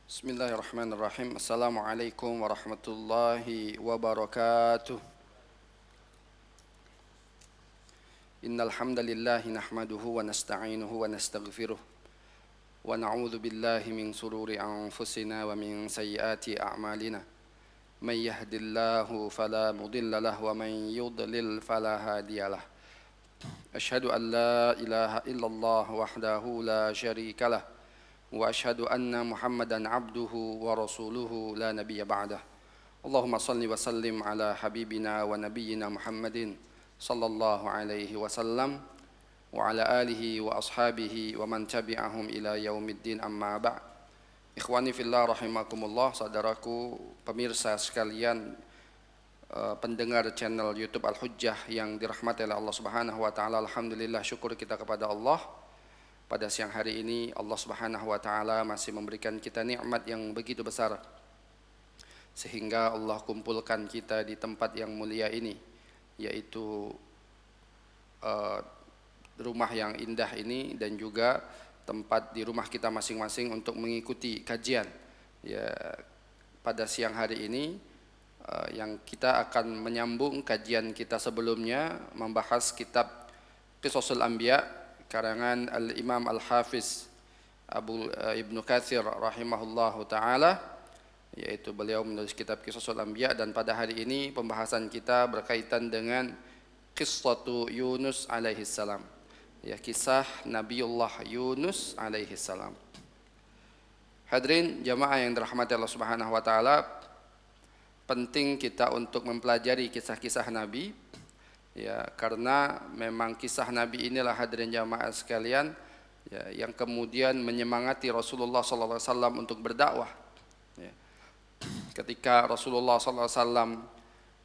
Bismillahirrahmanirrahim. Assalamualaikum warahmatullahi wabarakatuh. Innal hamdalillahi nahmaduhu wa nasta'inuhu wa nastaghfiruh wa na'udzu billahi min sururi anfusina wa min sayyiati a'malina. May yahdihillahu fala mudilla lahu wa may yudlil fala hadiyalah. Asyhadu an la ilaha illallah wahdahu la syarika lah. Wa asyhadu anna Muhammadan abduhu wa rasuluhu la nabiyya ba'dah. Allahumma salli wa sallim ala habibina wa nabiyyina Muhammadin sallallahu alaihi wasallam wa ala alihi wa ashabihi wa man tabi'ahum ila yaumiddin amma ba'. Ikhwani fillah rahimakumullah, saudaraku pemirsa sekalian, pendengar channel YouTube Al-Hujjah yang dirahmati oleh Allah Subhanahu wa taala. Alhamdulillah, syukur kita kepada Allah. Pada siang hari ini Allah Subhanahu wa taala masih memberikan kita nikmat yang begitu besar, sehingga Allah kumpulkan kita di tempat yang mulia ini, yaitu rumah yang indah ini, dan juga tempat di rumah kita masing-masing untuk mengikuti kajian. Ya, pada siang hari ini yang kita akan menyambung kajian kita sebelumnya, membahas kitab Qisasul Anbiya karangan Al-Imam Al-Hafiz Ibnu Katsir rahimahullahu ta'ala, yaitu beliau menulis kitab Qisasul Anbiya. Dan pada hari ini pembahasan kita berkaitan dengan Qissatu Yunus alaihi salam, ya, kisah Nabiullah Yunus alaihi salam. Hadirin jamaah yang dirahmati Allah Subhanahu wa taala, penting kita untuk mempelajari kisah-kisah Nabi, ya, karena memang kisah Nabi inilah, hadirin jamaah sekalian, ya, yang kemudian menyemangati Rasulullah SAW untuk berdakwah. Ya. Ketika Rasulullah SAW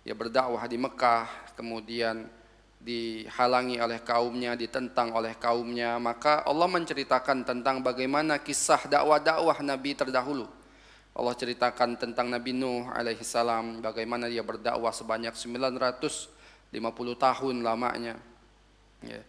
ya berdakwah di Mekah, kemudian dihalangi oleh kaumnya, ditentang oleh kaumnya, maka Allah menceritakan tentang bagaimana kisah dakwah-dakwah Nabi terdahulu. Allah ceritakan tentang Nabi Nuh alaihi salam, bagaimana dia berdakwah sebanyak 950 tahun lamanya, ya.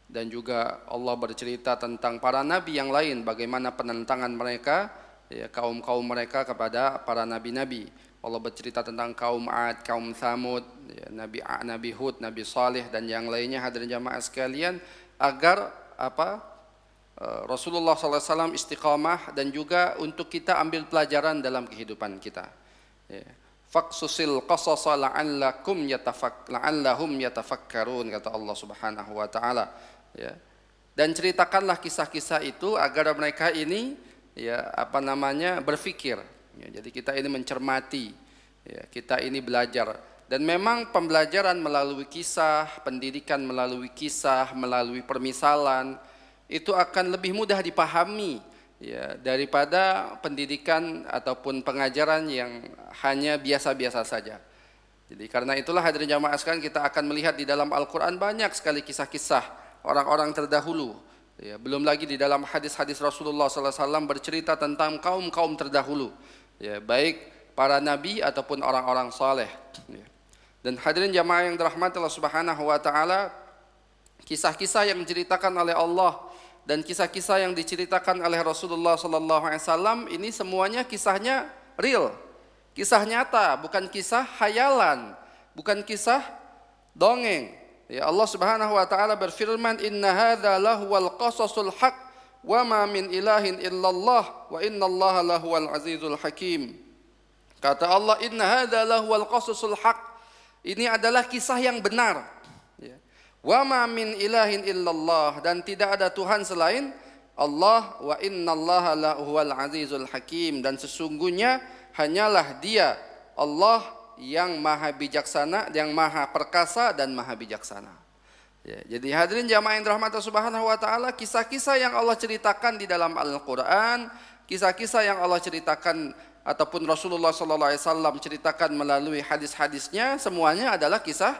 Dan juga Allah bercerita tentang para nabi yang lain, bagaimana penentangan mereka, ya, kaum-kaum mereka kepada para nabi-nabi. Allah bercerita tentang kaum Ad, kaum Thamud, ya, Nabi Hud, Nabi Saleh, dan yang lainnya, hadirin jamaah sekalian, agar Rasulullah SAW istiqamah, dan juga untuk kita ambil pelajaran dalam kehidupan kita, ya. Faqsusil qasasa la'allahum yatafakkarun, kata Allah Subhanahu wa taala, ya. Dan ceritakanlah kisah-kisah itu agar mereka ini, ya, berpikir, ya. Jadi kita ini mencermati, ya, kita ini belajar. Dan memang pembelajaran melalui kisah, pendidikan melalui kisah, melalui permisalan, itu akan lebih mudah dipahami, ya, daripada pendidikan ataupun pengajaran yang hanya biasa-biasa saja. Jadi karena itulah, hadirin jamaah sekalian, kita akan melihat di dalam Al-Quran banyak sekali kisah-kisah orang-orang terdahulu, ya. Belum lagi di dalam hadis-hadis Rasulullah SAW bercerita tentang kaum-kaum terdahulu, ya, baik para nabi ataupun orang-orang saleh, ya. Dan hadirin jamaah yang dirahmati Allah Subhanahu wa taala, kisah-kisah yang diceritakan oleh Allah dan kisah-kisah yang diceritakan oleh Rasulullah SAW ini semuanya kisahnya real, kisah nyata, bukan kisah hayalan, bukan kisah dongeng. Ya, Allah Subhanahu wa taala berfirman, "Inna hadza lahuwal qasasul haq wa ma min ilahin illallah wa innallaha lahuwal azizul hakim." Kata Allah, "Inna hadza lahuwal qasasul haq." Ini adalah kisah yang benar. Ya. Wa ma min ilahin illallah, dan tidak ada Tuhan selain Allah, wa innallaha lahuwal azizul hakim, dan sesungguhnya hanyalah Dia, Allah, yang maha bijaksana, yang maha perkasa dan maha bijaksana. Ya, jadi hadirin jamaah yang dirahmati Subhanahu wa taala, kisah-kisah yang Allah ceritakan di dalam Al-Qur'an, kisah-kisah yang Allah ceritakan ataupun Rasulullah SAW ceritakan melalui hadis-hadisnya, semuanya adalah kisah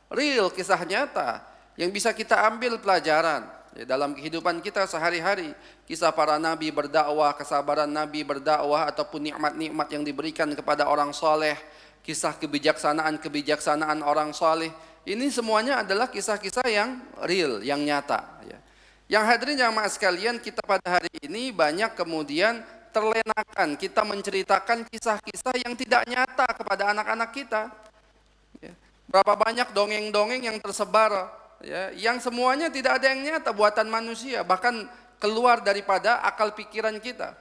real, kisah nyata yang bisa kita ambil pelajaran, ya, dalam kehidupan kita sehari-hari. Kisah para nabi berdakwah, kesabaran nabi berdakwah, ataupun nikmat-nikmat yang diberikan kepada orang saleh, kisah kebijaksanaan orang saleh. Ini semuanya adalah kisah-kisah yang real, yang nyata, ya. Yang hadirin jamaah sekalian, kita pada hari ini banyak kemudian terlenakan kita menceritakan kisah-kisah yang tidak nyata kepada anak-anak kita. Ya. Berapa banyak dongeng-dongeng yang tersebar, ya, yang semuanya tidak ada yang nyata, buatan manusia, bahkan keluar daripada akal pikiran kita.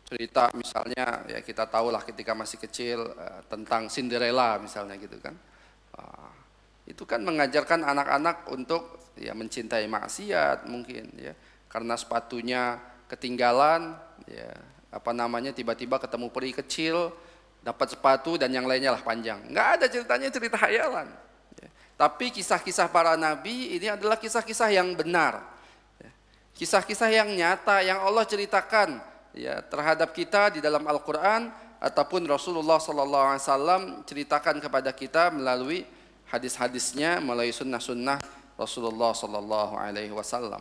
Cerita misalnya, ya kita tahulah ketika masih kecil tentang Cinderella misalnya gitu kan. Itu kan mengajarkan anak-anak untuk ya mencintai maksiat mungkin ya, karena sepatunya ketinggalan, ya apa namanya, tiba-tiba ketemu peri kecil, dapat sepatu dan yang lainnya lah panjang. Nggak ada ceritanya, cerita khayalan. Ya. Tapi kisah-kisah para nabi ini adalah kisah-kisah yang benar, ya. Kisah-kisah yang nyata yang Allah ceritakan ya terhadap kita di dalam Al-Quran ataupun Rasulullah SAW ceritakan kepada kita melalui hadis-hadisnya, melalui sunnah-sunnah Rasulullah SAW.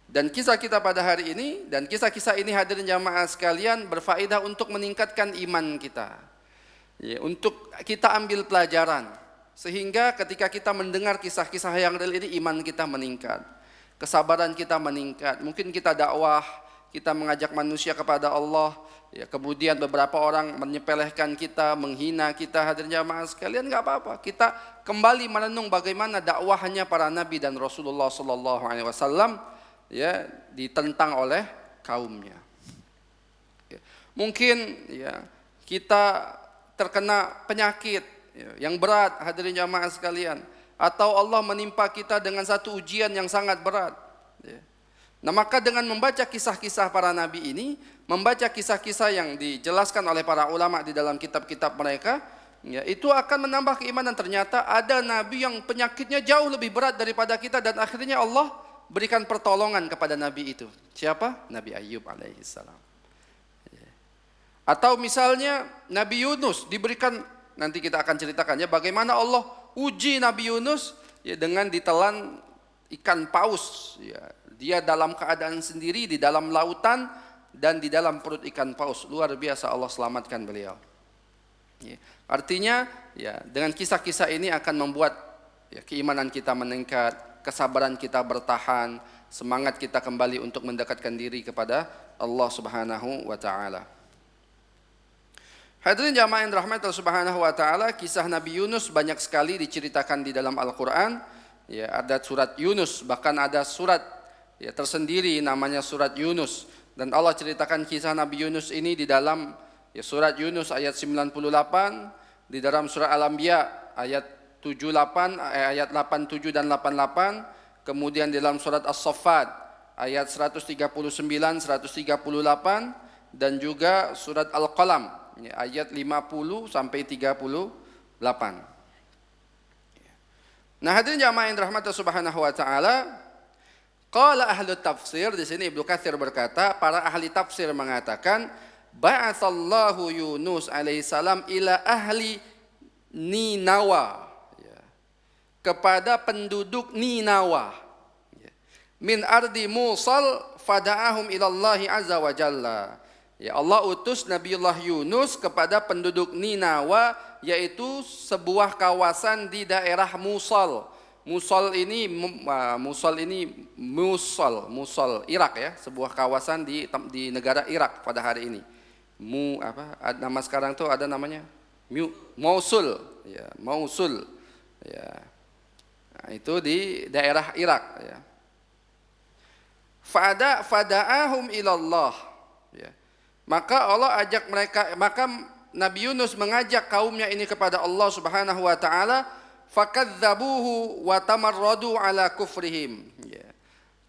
Dan kisah kita pada hari ini dan kisah-kisah ini, hadirin jamaah sekalian, berfaedah untuk meningkatkan iman kita, ya, untuk kita ambil pelajaran, sehingga ketika kita mendengar kisah-kisah yang real ini, iman kita meningkat, kesabaran kita meningkat. Mungkin kita dakwah, kita mengajak manusia kepada Allah, ya, kemudian beberapa orang menyepelekan kita, menghina kita, hadirin jamaah sekalian, nggak apa-apa. Kita kembali merenung bagaimana dakwahnya para nabi dan Rasulullah SAW, ya, ditentang oleh kaumnya. Ya. Mungkin ya kita terkena penyakit ya, yang berat, hadirin jamaah sekalian, atau Allah menimpa kita dengan satu ujian yang sangat berat. Ya. Nah, maka dengan membaca kisah-kisah para nabi ini, membaca kisah-kisah yang dijelaskan oleh para ulama di dalam kitab-kitab mereka, ya, itu akan menambah keimanan. Ternyata ada nabi yang penyakitnya jauh lebih berat daripada kita dan akhirnya Allah berikan pertolongan kepada nabi itu. Siapa? Nabi Ayub alaihissalam. Ya. Atau misalnya Nabi Yunus diberikan, nanti kita akan ceritakan ya bagaimana Allah uji Nabi Yunus ya dengan ditelan ikan paus, ya. Dia dalam keadaan sendiri di dalam lautan dan di dalam perut ikan paus. Luar biasa Allah selamatkan beliau. Ya. Artinya ya dengan kisah-kisah ini akan membuat ya keimanan kita meningkat, kesabaran kita bertahan, semangat kita kembali untuk mendekatkan diri kepada Allah Subhanahu wa taala. Hadirin jamaah yang dirahmati Allah Subhanahu wa taala, kisah Nabi Yunus banyak sekali diceritakan di dalam Al-Qur'an. Ya, ada surat Yunus, bahkan ada surat ya tersendiri namanya surat Yunus, dan Allah ceritakan kisah Nabi Yunus ini di dalam ya surat Yunus ayat 98, di dalam surah Al-Anbiya ayat 78, ayat 87 dan 88, kemudian di dalam surat As-Saffat ayat 139, 138, dan juga surat Al-Qalam ayat 50 sampai 38. Nah, hadirin jamaah yang dirahmati Subhanahu wa taala, qala ahlu tafsir, di sini Ibnu Katsir berkata, para ahli tafsir mengatakan, ba'atsallahu Yunus alaihissalam ila ahli Ninawa, kepada penduduk Ninawa, min ardi Musal fada'ahum ilallahi azza wa jalla. Ya, Allah utus Nabiullah Yunus kepada penduduk Ninawa, yaitu sebuah kawasan di daerah Musal. Musal ini Musal Irak ya, sebuah kawasan di negara Irak pada hari ini. Nama sekarang tuh ada namanya Mosul, ya, Mosul. Ya. Nah, itu di daerah Irak ya. Fada'ahum ilallah, ya. Maka Allah ajak mereka, maka Nabi Yunus mengajak kaumnya ini kepada Allah Subhanahu wa taala, fakadzabuhu wa tamarradu ala kufrihim, ya.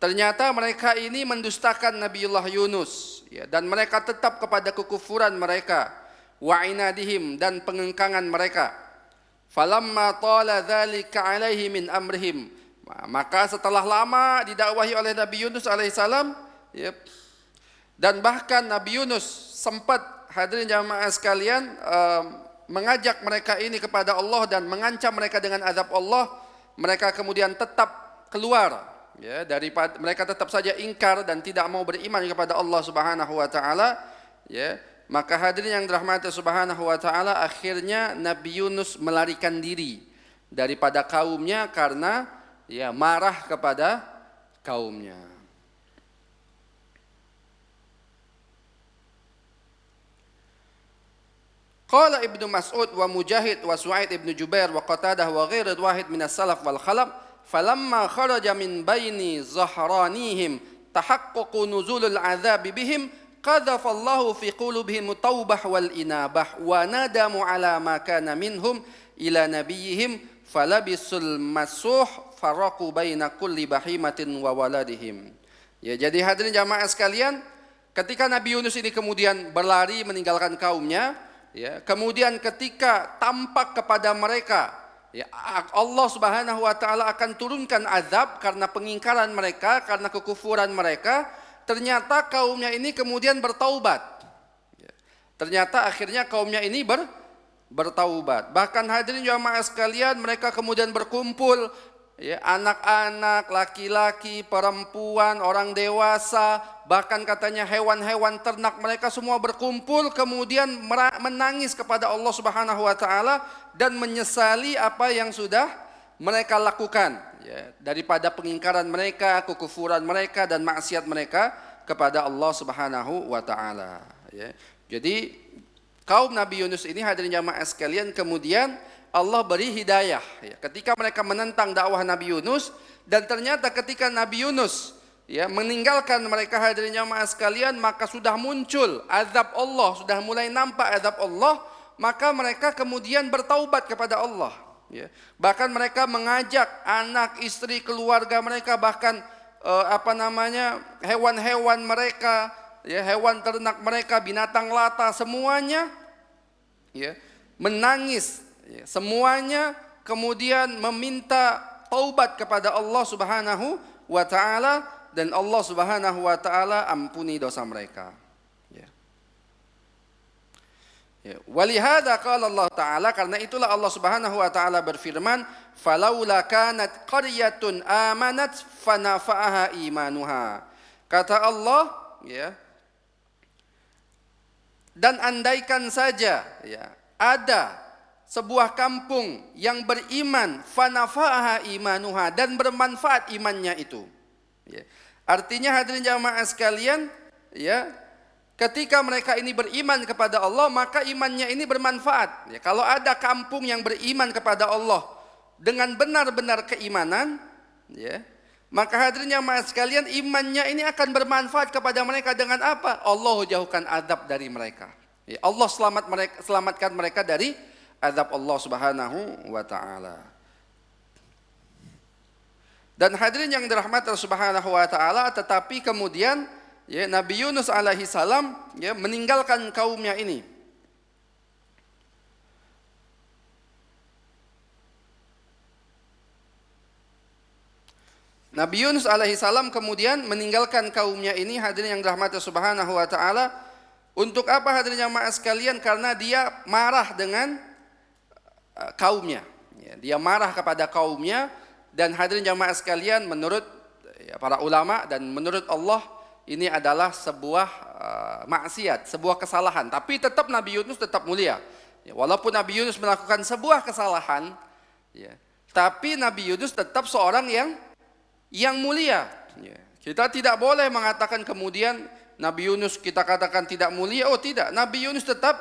Ternyata mereka ini mendustakan Nabiullah Yunus, ya, dan mereka tetap kepada kekufuran mereka, wa inadihim, dan pengengkangan mereka. Falamma tala dzalika alaihi min amrihim, maka setelah lama didakwahi oleh Nabi Yunus alaihissalam, ya, dan bahkan Nabi Yunus sempat, hadirin jamaah sekalian, mengajak mereka ini kepada Allah dan mengancam mereka dengan azab Allah, mereka kemudian tetap keluar, ya, daripada mereka tetap saja ingkar dan tidak mau beriman kepada Allah Subhanahu wa taala, ya. Maka hadirin yang dirahmati Subhanahu wa taala, akhirnya Nabi Yunus melarikan diri daripada kaumnya karena ya marah kepada kaumnya. Qala Ibnu Mas'ud wa Mujahid wa Su'aid ibnu Jubair wa Qatadah wa ghairu wahid minas salaf wal khalaf falamma kharaja min baini zahranihim tahaqqaqu nuzulul azab bihim qadhafa Allahu fi qulubihim taubah wal inabah wa nadamu ala ma kana minhum ila nabiyihim falabisul masuh faraqu baina kulli bahimatin wa waladihim. Ya, jadi hadirin jamaah sekalian, ketika Nabi Yunus ini kemudian berlari meninggalkan kaumnya, ya, kemudian ketika tampak kepada mereka, ya, Allah Subhanahu wa taala akan turunkan azab karena pengingkaran mereka, karena kekufuran mereka, ternyata kaumnya ini kemudian bertaubat. Ya, ternyata akhirnya kaumnya ini bertaubat. Bahkan hadirin jamaah sekalian, mereka kemudian berkumpul, ya, anak-anak, laki-laki, perempuan, orang dewasa, bahkan katanya hewan-hewan ternak, mereka semua berkumpul kemudian menangis kepada Allah Subhanahu wa taala dan menyesali apa yang sudah mereka lakukan, ya, daripada pengingkaran mereka, kekufuran mereka dan maksiat mereka kepada Allah Subhanahu wa taala, ya. Jadi kaum Nabi Yunus ini hadirin jamaah sekalian kemudian Allah beri hidayah, ya, ketika mereka menentang dakwah Nabi Yunus, dan ternyata ketika Nabi Yunus, ya, meninggalkan mereka hadirin jamaah sekalian, maka sudah muncul azab Allah, sudah mulai nampak azab Allah, maka mereka kemudian bertaubat kepada Allah, ya. Bahkan mereka mengajak anak, istri, keluarga mereka, bahkan hewan-hewan mereka, ya, hewan ternak mereka, binatang lata, semuanya, ya, menangis. Ya, semuanya kemudian meminta taubat kepada Allah Subhanahu wa taala, dan Allah Subhanahu wa taala ampuni dosa mereka. Ya. Ya. Walihada qala Allah taala, karena itulah Allah Subhanahu wa taala berfirman, falaula kanat qaryatun amanat fanafa'aha imanuha. Kata Allah, ya, dan andaikan saja, ya, ada sebuah kampung yang beriman, fanafa'aha imanuha, dan bermanfaat imannya itu. Ya. Artinya hadirin jamaah sekalian, ya, ketika mereka ini beriman kepada Allah, maka imannya ini bermanfaat. Ya, kalau ada kampung yang beriman kepada Allah dengan benar-benar keimanan, ya, maka hadirin jamaah sekalian, imannya ini akan bermanfaat kepada mereka dengan apa? Allah jauhkan azab dari mereka. Ya, Allah selamatkan mereka dari azab Allah Subhanahu wa taala. Dan hadirin yang dirahmati Allah Subhanahu wa taala, tetapi kemudian, ya, Nabi Yunus alaihi salam, ya, meninggalkan kaumnya ini. Nabi Yunus alaihi salam kemudian meninggalkan kaumnya ini, hadirin yang dirahmati Allah Subhanahu wa taala. Untuk apa hadirin jamaah sekalian? Karena dia marah dengan kaumnya, ya, dia marah kepada kaumnya. Dan hadirin jamaah sekalian, menurut, ya, para ulama dan menurut Allah, ini adalah sebuah maksiat, sebuah kesalahan. Tapi tetap Nabi Yunus tetap mulia, ya, walaupun Nabi Yunus melakukan sebuah kesalahan, ya, tapi Nabi Yunus tetap seorang yang mulia, ya. Kita tidak boleh mengatakan kemudian Nabi Yunus kita katakan tidak mulia. Oh tidak, Nabi Yunus tetap,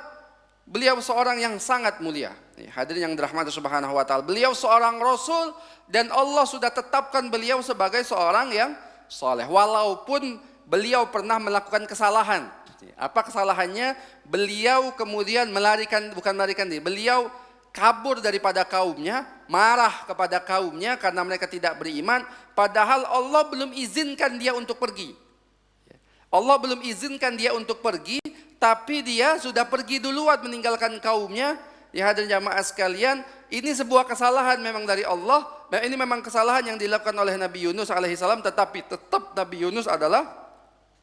beliau seorang yang sangat mulia. Hadirin yang dirahmati Subhanahu wa taala, beliau seorang rasul dan Allah sudah tetapkan beliau sebagai seorang yang saleh, walaupun beliau pernah melakukan kesalahan. Apa kesalahannya? Beliau kemudian bukan melarikan diri, beliau kabur daripada kaumnya, marah kepada kaumnya karena mereka tidak beriman, padahal Allah belum izinkan dia untuk pergi. Allah belum izinkan dia untuk pergi, tapi dia sudah pergi duluan meninggalkan kaumnya. Ya hadirin jamaah sekalian, ini sebuah kesalahan memang dari Allah. Dan ini memang kesalahan yang dilakukan oleh Nabi Yunus alaihi salam, tetapi tetap Nabi Yunus adalah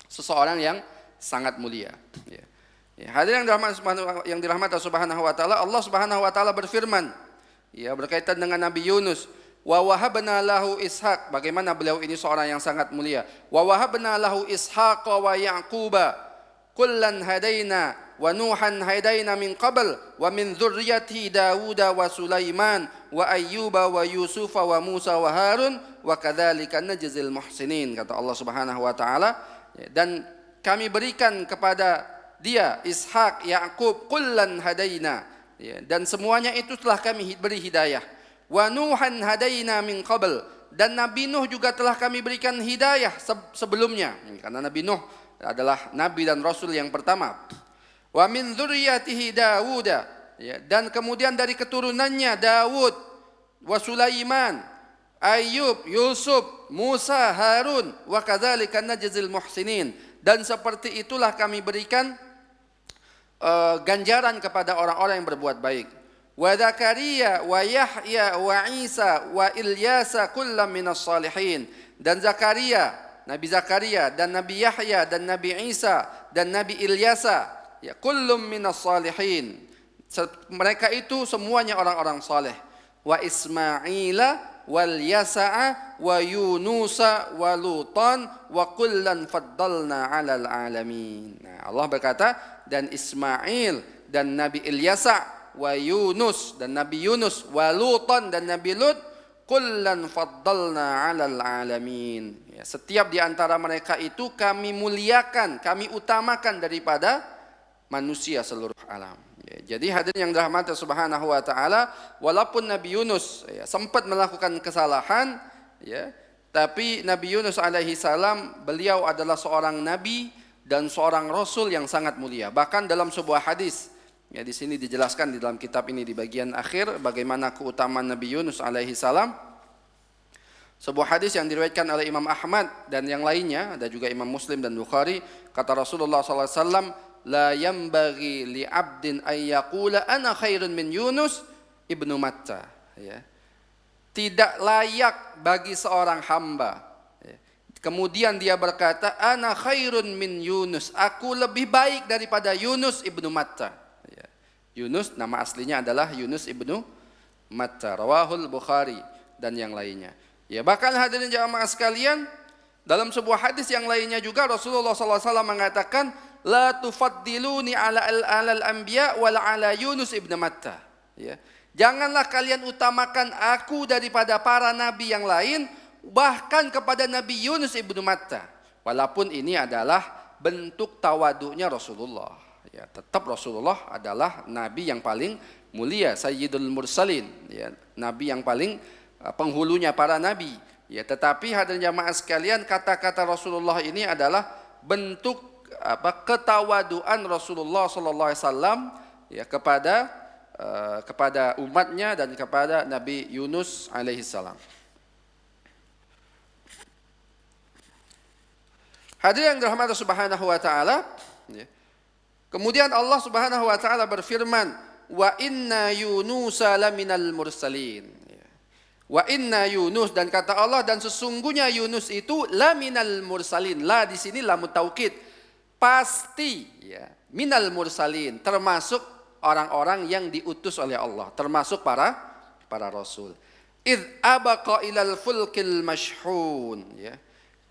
seseorang yang sangat mulia. Ya. Ya, hadirin yang dirahmati Subhanahu wa taala, Allah Subhanahu wa taala berfirman, ya, berkaitan dengan Nabi Yunus, wa wahabna lahu ishaq, bagaimana beliau ini seorang yang sangat mulia. Wa wahabna lahu ishaqa wa yaquba kullan hadaina wa nuhan hadaina min qabl wa min dzurriyyati Dawuda wa Sulaiman wa Ayyuba wa Yusufa wa Musa wa Harun wa kadzalika najzil muhsinin, kata Allah Subhanahu wa taala. Dan kami berikan kepada dia, Ishak, Yakub, kullan hadaina. Ya, dan semuanya itu telah kami beri hidayah. Wa Nuhan hadaina min qabl, dan Nabi Nuh juga telah kami berikan hidayah sebelumnya, karena Nabi Nuh adalah nabi dan rasul yang pertama. Wa min dzurriyyatihi Daud, ya, dan kemudian dari keturunannya Daud, wa Sulaiman, Ayub, Yusuf, Musa, Harun, wa kadzalika najzil muhsinin, dan seperti itulah kami berikan ganjaran kepada orang-orang yang berbuat baik. Wa Zakaria wa Yahya wa Isa wa Ilyasa kullam minas salihin, dan Zakaria, Nabi Zakaria, dan Nabi Yahya, dan Nabi Isa, dan Nabi Ilyasa, ya, kullum minas salihin, mereka itu semuanya orang-orang saleh. Wa Ismaila wal Yasa'a wa Yunusa wa Lutan wa kullan faddalna 'alal alamin. Nah, Allah berkata, dan Ismail, dan Nabi Ilyasa, wa Yunus, dan Nabi Yunus, wa Lutan, dan Nabi Lut, kullan faddalna 'alal alamin. Ya, setiap di antara mereka itu kami muliakan, kami utamakan daripada manusia seluruh alam. Ya, jadi hadirin yang dirahmati Subhanahu wa taala, walaupun Nabi Yunus, ya, sempat melakukan kesalahan, ya, tapi Nabi Yunus alaihi salam, beliau adalah seorang nabi dan seorang rasul yang sangat mulia. Bahkan dalam sebuah hadis, ya, di sini dijelaskan di dalam kitab ini di bagian akhir bagaimana keutamaan Nabi Yunus alaihi salam. Sebuah hadis yang diriwayatkan oleh Imam Ahmad dan yang lainnya, ada juga Imam Muslim dan Bukhari, kata Rasulullah sallallahu alaihi wasallam, la yambaghi li 'abdin ay yaqula ana khairun min Yunus ibnu Matta. Ya. Tidak layak bagi seorang hamba, ya, kemudian dia berkata, ana khairun min Yunus, aku lebih baik daripada Yunus ibnu Matta. Ya. Yunus nama aslinya adalah Yunus ibnu Matta, rawahul Bukhari dan yang lainnya. Ya, bahkan hadirin jamaah sekalian, dalam sebuah hadis yang lainnya juga Rasulullah SAW mengatakan, la tufaddiluni ala al-anbiya wala ala Yunus ibnu Matta. Ya. Janganlah kalian utamakan aku daripada para nabi yang lain, bahkan kepada Nabi Yunus ibnu Matta. Walaupun ini adalah bentuk tawadunya Rasulullah. Ya, tetap Rasulullah adalah nabi yang paling mulia, Sayyidul Mursalin, ya, nabi yang paling penghulunya para nabi. Ya, tetapi hadirin jamaah sekalian, kata-kata Rasulullah ini adalah bentuk ketawaduan Rasulullah sallallahu alaihi wasallam, ya, kepada umatnya dan kepada Nabi Yunus alaihi salam. Hadirin yang dirahmati Subhanahu wa taala, ya. Kemudian Allah Subhanahu wa taala berfirman, wa inna Yunusa laminal mursalin. Ya. Wa inna Yunus, dan kata Allah, dan sesungguhnya Yunus itu laminal mursalin. La di sini lam taukid, pasti, ya, minal mursalin, termasuk orang-orang yang diutus oleh Allah, termasuk para rasul. Idh abaqa ilal fulkil mashhun, ya.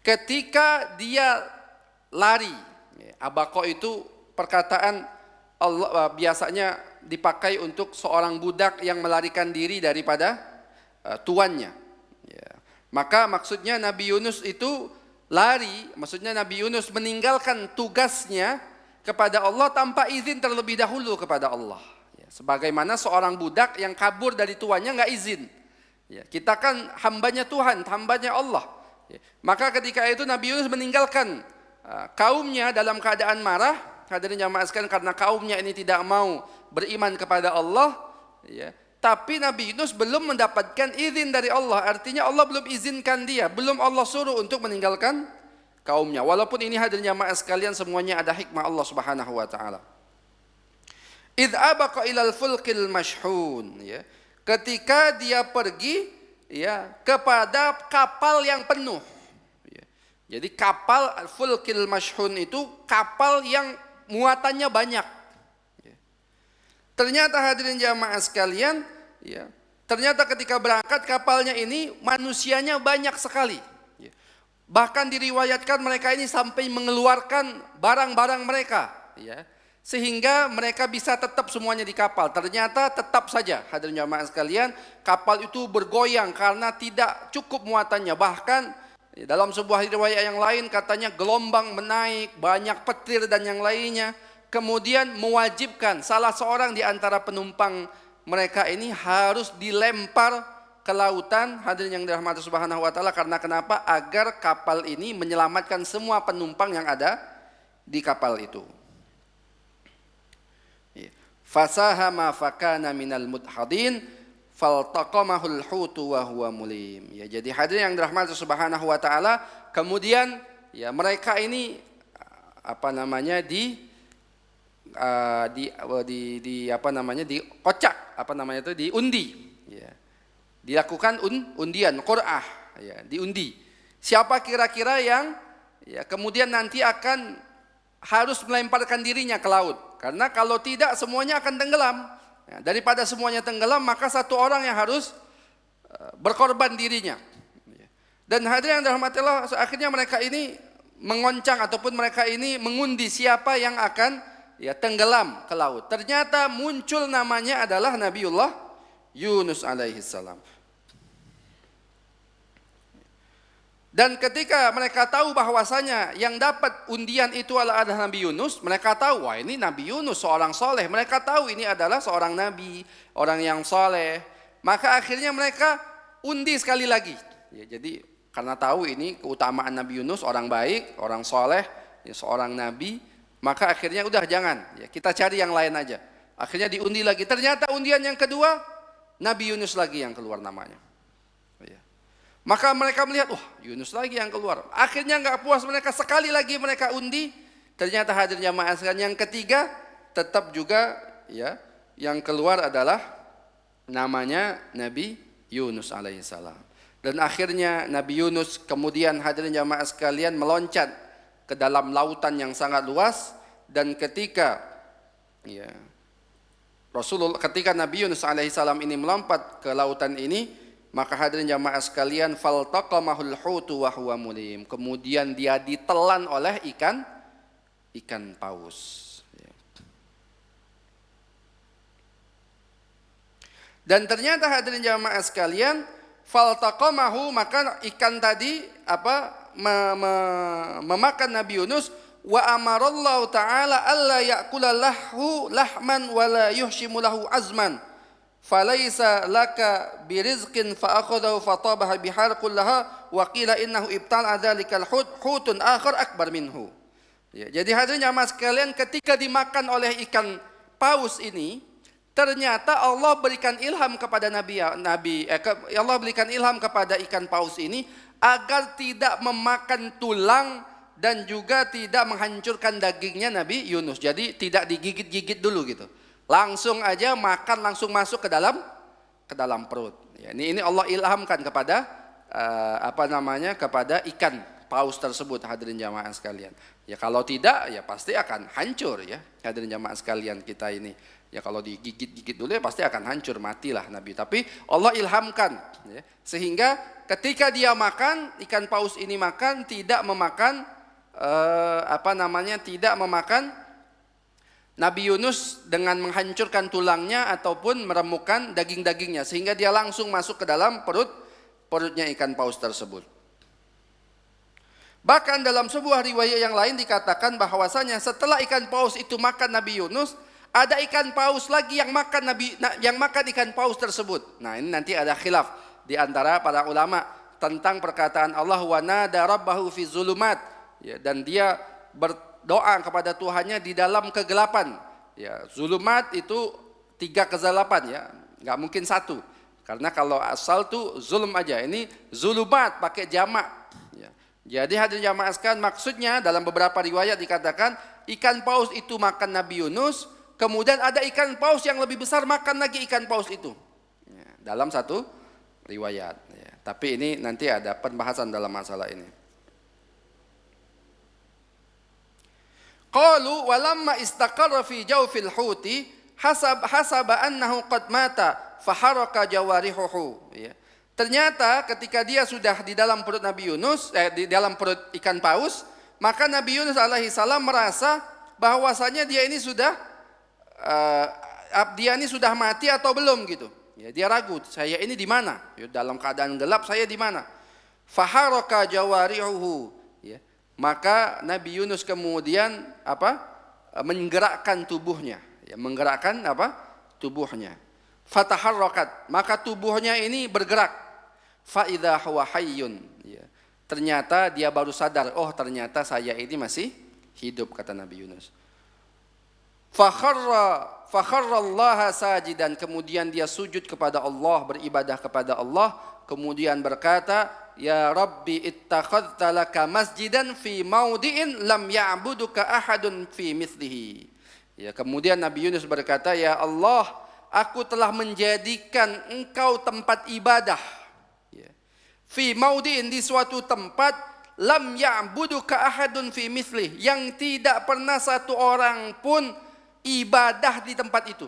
Ketika dia lari, ya, abaqa itu perkataan Allah biasanya dipakai untuk seorang budak yang melarikan diri daripada tuannya. Ya. Maka maksudnya Nabi Yunus itu lari, maksudnya Nabi Yunus meninggalkan tugasnya kepada Allah tanpa izin terlebih dahulu kepada Allah. Ya, sebagaimana seorang budak yang kabur dari tuannya nggak izin. Ya, kita kan hambanya Tuhan, hambanya Allah. Ya, maka ketika itu Nabi Yunus meninggalkan kaumnya dalam keadaan marah, hadirin jamaah sekalian, karena kaumnya ini tidak mau beriman kepada Allah. Ya, tapi Nabi Yunus belum mendapatkan izin dari Allah, artinya Allah belum izinkan dia, belum Allah suruh untuk meninggalkan kaumnya. Walaupun ini hadirin jamaah sekalian semuanya ada hikmah Allah Subhanahu wa taala. Idz abaqa ilal fulkil mashhun, ya. Ketika dia pergi, ya, kepada kapal yang penuh. Ya. Jadi kapal fulkil mashhun itu kapal yang muatannya banyak. Ya. Ternyata hadirin jamaah sekalian, ya, ternyata ketika berangkat kapalnya ini manusianya banyak sekali. Ya. Bahkan diriwayatkan mereka ini sampai mengeluarkan barang-barang mereka, ya, sehingga mereka bisa tetap semuanya di kapal. Ternyata tetap saja hadirin jamaah sekalian, kapal itu bergoyang karena tidak cukup muatannya. Bahkan dalam sebuah riwayat yang lain katanya gelombang menaik, banyak petir dan yang lainnya. kemudian mewajibkan salah seorang di antara penumpang mereka ini harus dilempar ke lautan, hadirin yang dirahmati Subhanahu wa taala. Karena kenapa? Agar kapal ini menyelamatkan semua penumpang yang ada di kapal itu. Fasahama fakana minal mudhadin faltaqamahul hutu wa huwa mulim. Ya, jadi hadirin yang dirahmati Subhanahu wa taala, kemudian ya mereka ini diundi, ya. Dilakukan undian qur'ah, ya, diundi. Siapa kira-kira yang ya kemudian nanti akan harus melemparkan dirinya ke laut. Karena kalau tidak semuanya akan tenggelam. Ya, daripada semuanya tenggelam, maka satu orang yang harus berkorban dirinya. Dan hadirin yang dirahmati Allah, akhirnya mereka ini mengoncang ataupun mereka ini mengundi siapa yang akan ya tenggelam ke laut. Ternyata muncul namanya adalah Nabiullah Yunus alaihi salam. Dan ketika mereka tahu bahwasanya yang dapat undian itu adalah Nabi Yunus, mereka tahu, wah ini Nabi Yunus seorang soleh. Mereka tahu ini adalah seorang nabi, orang yang soleh. Maka akhirnya mereka undi sekali lagi. Ya, jadi karena tahu ini keutamaan Nabi Yunus, orang baik, orang soleh, ya, seorang nabi, maka akhirnya udah jangan, ya, kita cari yang lain aja. Akhirnya diundi lagi. Ternyata undian yang kedua, Nabi Yunus lagi yang keluar namanya. Ya. Maka mereka melihat, Yunus lagi yang keluar. Akhirnya nggak puas mereka, sekali lagi mereka undi. Ternyata hadir jamaah sekalian yang ketiga, tetap juga ya yang keluar adalah namanya Nabi Yunus alaihissalam. Dan akhirnya Nabi Yunus kemudian hadirin jamaah sekalian meloncat ke dalam lautan yang sangat luas. Dan ketika ya ketika Nabi Yunus alaihissalam ini melompat ke lautan ini, maka hadirin jamaah sekalian, faltaqamahul hutu wa huwa mulim. Kemudian dia ditelan oleh ikan paus. Dan ternyata hadirin jamaah sekalian, faltaqamahu, maka ikan tadi memakan Nabi Yunus. Wa amarallahu ta'ala alla ya'kula lahu lahman wa la yuhshimu lahu azman. Falaisa laka birizqin fa'akhadahu fatabaha bihar kullaha wa qila innahu ibtala dzalikal hutun akhar akbar minhu. Ya, jadi hadirin jamaah sekalian, ketika dimakan oleh ikan paus ini, ternyata Allah berikan ilham kepada Allah berikan ilham kepada ikan paus ini agar tidak memakan tulang dan juga tidak menghancurkan dagingnya Nabi Yunus. Jadi tidak digigit-gigit dulu gitu. Langsung aja makan, langsung masuk ke dalam perut. Ya, ini Allah ilhamkan kepada kepada ikan paus tersebut, hadirin jamaah sekalian. Ya kalau tidak, ya pasti akan hancur ya, hadirin jamaah sekalian kita ini. Ya kalau digigit-gigit dulu ya pasti akan hancur, matilah Nabi. Tapi Allah ilhamkan, ya, sehingga ketika dia makan, ikan paus ini makan, tidak memakan tidak memakan Nabi Yunus dengan menghancurkan tulangnya ataupun meremukkan daging-dagingnya, sehingga dia langsung masuk ke dalam perutnya ikan paus tersebut. Bahkan dalam sebuah riwayat yang lain dikatakan bahwasanya setelah ikan paus itu makan Nabi Yunus, ada ikan paus lagi yang makan ikan paus tersebut. Nah, ini nanti ada khilaf di antara para ulama tentang perkataan Allah wa nada rabbahu fi zulumat, ya, dan dia berdoa kepada Tuhannya di dalam kegelapan. Ya, zulumat itu 3 kegelapan ya, nggak mungkin 1. Karena kalau asal tuh zulum aja, ini zulumat pakai jamak. Ya. Jadi hadirin jamaah sekalian, maksudnya dalam beberapa riwayat dikatakan ikan paus itu makan Nabi Yunus, kemudian ada ikan paus yang lebih besar makan lagi ikan paus itu. Ya, dalam satu riwayat. Ya. Tapi ini nanti ada pembahasan dalam masalah ini. Qalu walamma istaqarra fi jawfil huti hasaba annahu qad mata faharaka jawarihuhu. Ya. Ternyata ketika dia sudah di dalam perut Nabi Yunus, di dalam perut ikan paus, maka Nabi Yunus alaihi salam merasa bahwasanya dia ini sudah mati atau belum gitu. Ya, dia ragu, saya ini di mana? Ya, dalam keadaan gelap saya di mana? Faharaka jawarihuhu. Ya. Maka Nabi Yunus kemudian menggerakkan tubuhnya, ya, menggerakkan apa? Tubuhnya. Fataharrakat, maka tubuhnya ini bergerak. Fa idza huwa hayyun, ya. Ternyata dia baru sadar, oh ternyata saya ini masih hidup, kata Nabi Yunus. Fakharra Allah sajidan, kemudian dia sujud kepada Allah, beribadah kepada Allah, kemudian berkata, ya Rabbi ittakhadta laka masjidan fi maudi'in lam ya'buduka ahadun fi mithlihi. Ya, kemudian Nabi Yunus berkata, ya Allah, aku telah menjadikan engkau tempat ibadah. Ya. Fi maudi'in, di suatu tempat, lam ya'buduka ahadun fi mithlihi, yang tidak pernah satu orang pun ibadah di tempat itu.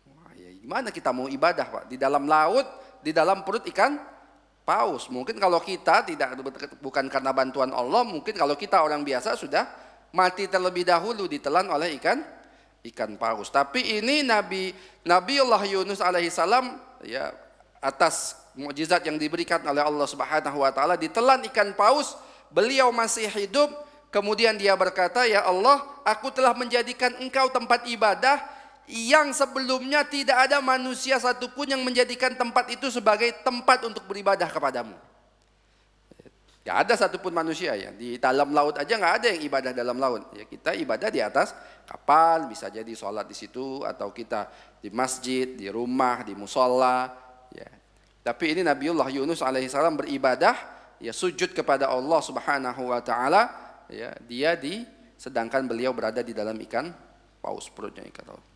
Wah, ya, gimana kita mau ibadah, Pak? Di dalam laut, di dalam perut ikan paus. Mungkin kalau kita tidak, bukan karena bantuan Allah, mungkin kalau kita orang biasa sudah mati terlebih dahulu ditelan oleh ikan paus. Tapi ini Nabiullah Yunus alaihissalam, ya, atas mukjizat yang diberikan oleh Allah Subhanahu wa taala, ditelan ikan paus, beliau masih hidup. Kemudian dia berkata, ya Allah, aku telah menjadikan engkau tempat ibadah yang sebelumnya tidak ada manusia satupun yang menjadikan tempat itu sebagai tempat untuk beribadah kepadamu. Gak ada satupun manusia, ya, di dalam laut aja gak ada yang ibadah dalam laut. Ya, kita ibadah di atas kapal, bisa jadi sholat di situ, atau kita di masjid, di rumah, di musola. Ya. Tapi ini Nabiullah Yunus alaihissalam beribadah, ya, sujud kepada Allah Subhanahu wa taala. Ya, sedangkan beliau berada di dalam ikan paus, perutnya ikan paus.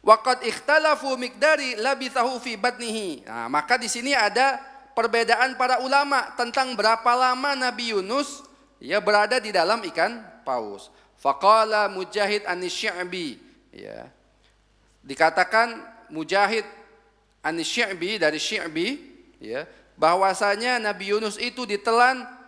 Waqad ikhtalafu miqdari labithahu fi batnihi. Nah, maka di sini ada perbedaan para ulama tentang berapa lama Nabi Yunus, ya, berada di dalam ikan paus. Faqala Mujahid an-Sya'bi, ya. Dikatakan Mujahid an-Sya'bi dari Sya'bi, ya, bahwasanya Nabi Yunus itu ditelan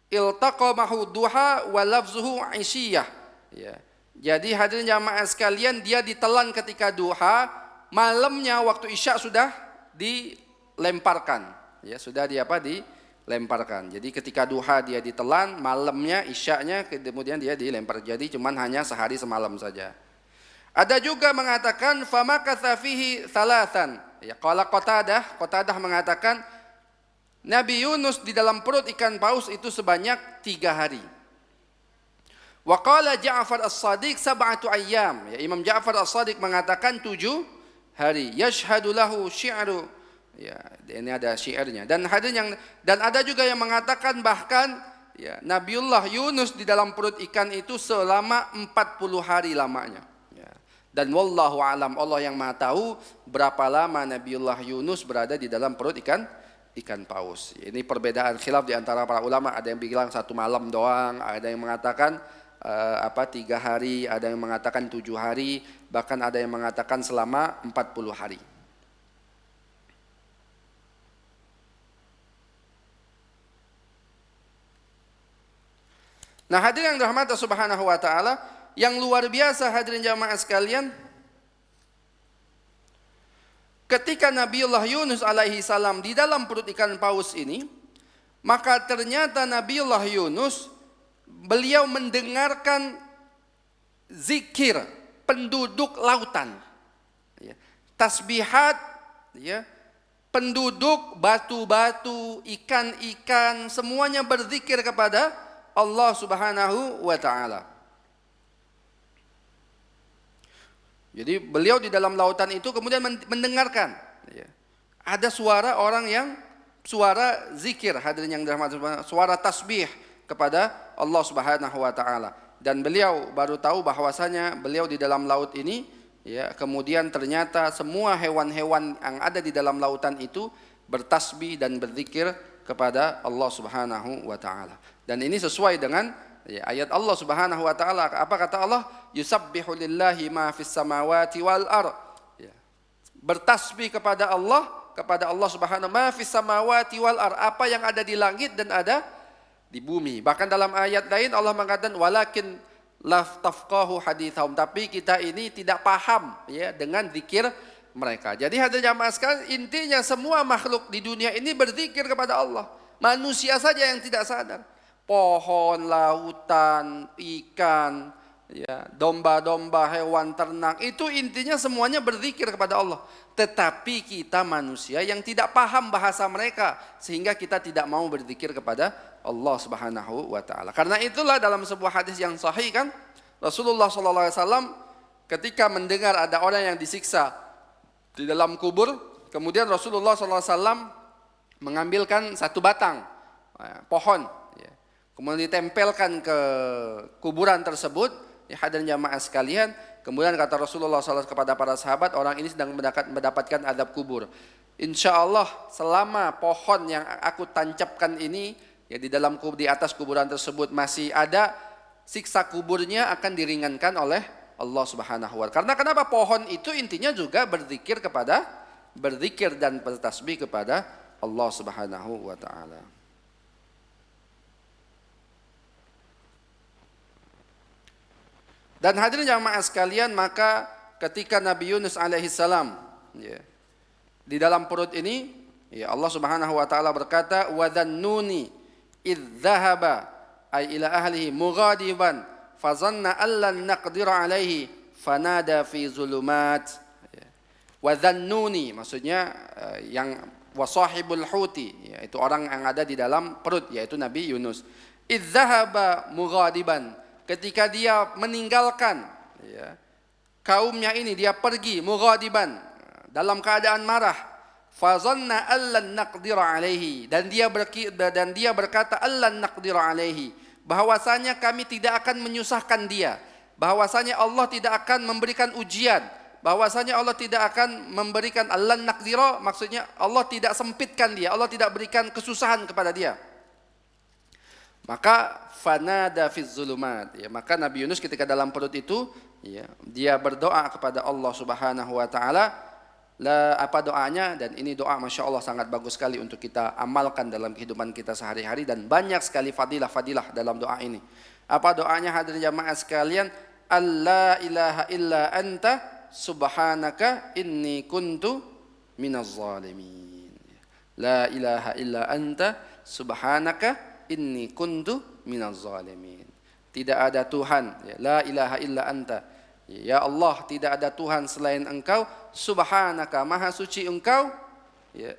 iltaqamahu duha wa lafzuhu isyiyah. Ya. Jadi hadirin jamaah sekalian, dia ditelan ketika duha, malamnya waktu isya sudah dilemparkan. Ya, sudah dilemparkan. Jadi ketika duha dia ditelan, malamnya isyanya kemudian dia dilempar. Jadi cuman hanya sehari semalam saja. Ada juga mengatakan famakatha fihi thalathan. Ya, qala Qatadah mengatakan Nabi Yunus di dalam perut ikan paus itu sebanyak 3 hari. Wa qala Ja'far as-Shadiq sab'atu ayyam. Ya, Imam Ja'far as-Shadiq mengatakan 7 hari. Yashhadu lahu syi'ru. Ya, ini ada syairnya. Dan ada juga yang mengatakan bahkan, ya, Nabiullah Yunus di dalam perut ikan itu selama 40 hari lamanya. Ya. Dan wallahu alam, Allah yang Maha tahu berapa lama Nabiullah Yunus berada di dalam perut ikan paus. Ini perbedaan khilaf di antara para ulama. Ada yang bilang 1 malam doang, ada yang mengatakan 3 hari, ada yang mengatakan 7 hari, bahkan ada yang mengatakan selama 40 hari. Nah, hadirin yang dirahmati Subhanahu wa taala, yang luar biasa hadirin jamaah sekalian, ketika Nabiullah Yunus alaihi salam di dalam perut ikan paus ini, maka ternyata Nabiullah Yunus, beliau mendengarkan zikir penduduk lautan, ya, tasbihat, ya, penduduk batu-batu, ikan-ikan, semuanya berzikir kepada Allah Subhanahu wa taala. Jadi beliau di dalam lautan itu kemudian mendengarkan, ya, ada suara orang yang suara zikir, hadirin yang dirahmati, suara tasbih kepada Allah Subhanahu wa taala. Dan beliau baru tahu bahwasanya beliau di dalam laut ini, ya, kemudian ternyata semua hewan-hewan yang ada di dalam lautan itu bertasbih dan berzikir kepada Allah Subhanahu wa taala. Dan ini sesuai dengan, ya, ayat Allah Subhanahu wa taala. Apa kata Allah? Yusabbihu lillahi ma fis samawati wal ard. Ya. Bertasbih kepada Allah Subhanahu ma fis samawati wal ard. Apa yang ada di langit dan ada di bumi. Bahkan dalam ayat lain Allah mengatakan walakin la tafqahu hadithahum, tapi kita ini tidak paham, ya, dengan zikir mereka. Jadi hadirin jamaah sekalian, intinya semua makhluk di dunia ini berzikir kepada Allah. Manusia saja yang tidak sadar. Pohon, lautan, ikan, ya, domba-domba, hewan ternak, itu intinya semuanya berzikir kepada Allah. Tetapi kita manusia yang tidak paham bahasa mereka, sehingga kita tidak mau berzikir kepada Allah Subhanahu wa taala. Karena itulah dalam sebuah hadis yang sahih kan, Rasulullah SAW ketika mendengar ada orang yang disiksa di dalam kubur, kemudian Rasulullah SAW mengambilkan satu batang pohon, ya, kemudian ditempelkan ke kuburan tersebut. Ya, hadirin jamaah sekalian, kemudian kata Rasulullah SAW kepada para sahabat, orang ini sedang mendapatkan azab kubur. Insya Allah selama pohon yang aku tancapkan ini, ya, di atas kuburan tersebut masih ada, siksa kuburnya akan diringankan oleh Allah Subhanahu wa taala. Karena kenapa? Pohon itu intinya juga berzikir dan bertasbih kepada Allah Subhanahu wa taala. Dan hadirin jamaah sekalian, maka ketika Nabi Yunus alaihissalam, ya, di dalam perut ini, ya, Allah Subhanahu wa taala berkata, wa dhannuni idz dhahaba ay ila ahlihi mughadiban fazanna allan naqdira alaihi fanada fi zulumat. Wa dhannuni maksudnya yang wasahibul huti, yaitu orang yang ada di dalam perut, yaitu Nabi Yunus. Idz dhahaba mughadiban, ketika dia meninggalkan, ya, kaumnya ini, dia pergi mughadiban, dalam keadaan marah. Fazanna allan naqdira alaihi, dan dia berkata allan naqdira alaihi, bahwasanya kami tidak akan menyusahkan dia, bahwasanya Allah tidak akan memberikan ujian, bahwasanya Allah tidak akan memberikan, allan naqdira maksudnya Allah tidak sempitkan dia, Allah tidak berikan kesusahan kepada dia. Maka fanada fiz zulumat, ya, maka Nabi Yunus ketika dalam perut itu, ya, dia berdoa kepada Allah Subhanahu wa taala. Apa doanya? Dan ini doa Masya Allah sangat bagus sekali untuk kita amalkan dalam kehidupan kita sehari-hari, dan banyak sekali fadilah-fadilah dalam doa ini. Apa doanya hadirin jamaah sekalian? Alla ilaha illa anta subhanaka inni kuntu minaz zalimin. La ilaha illa anta subhanaka inni kuntu minaz zalimin. Tidak ada Tuhan, ya, la ilaha illa anta, ya Allah, tidak ada Tuhan selain Engkau, subhanaka, maha suci Engkau, ya,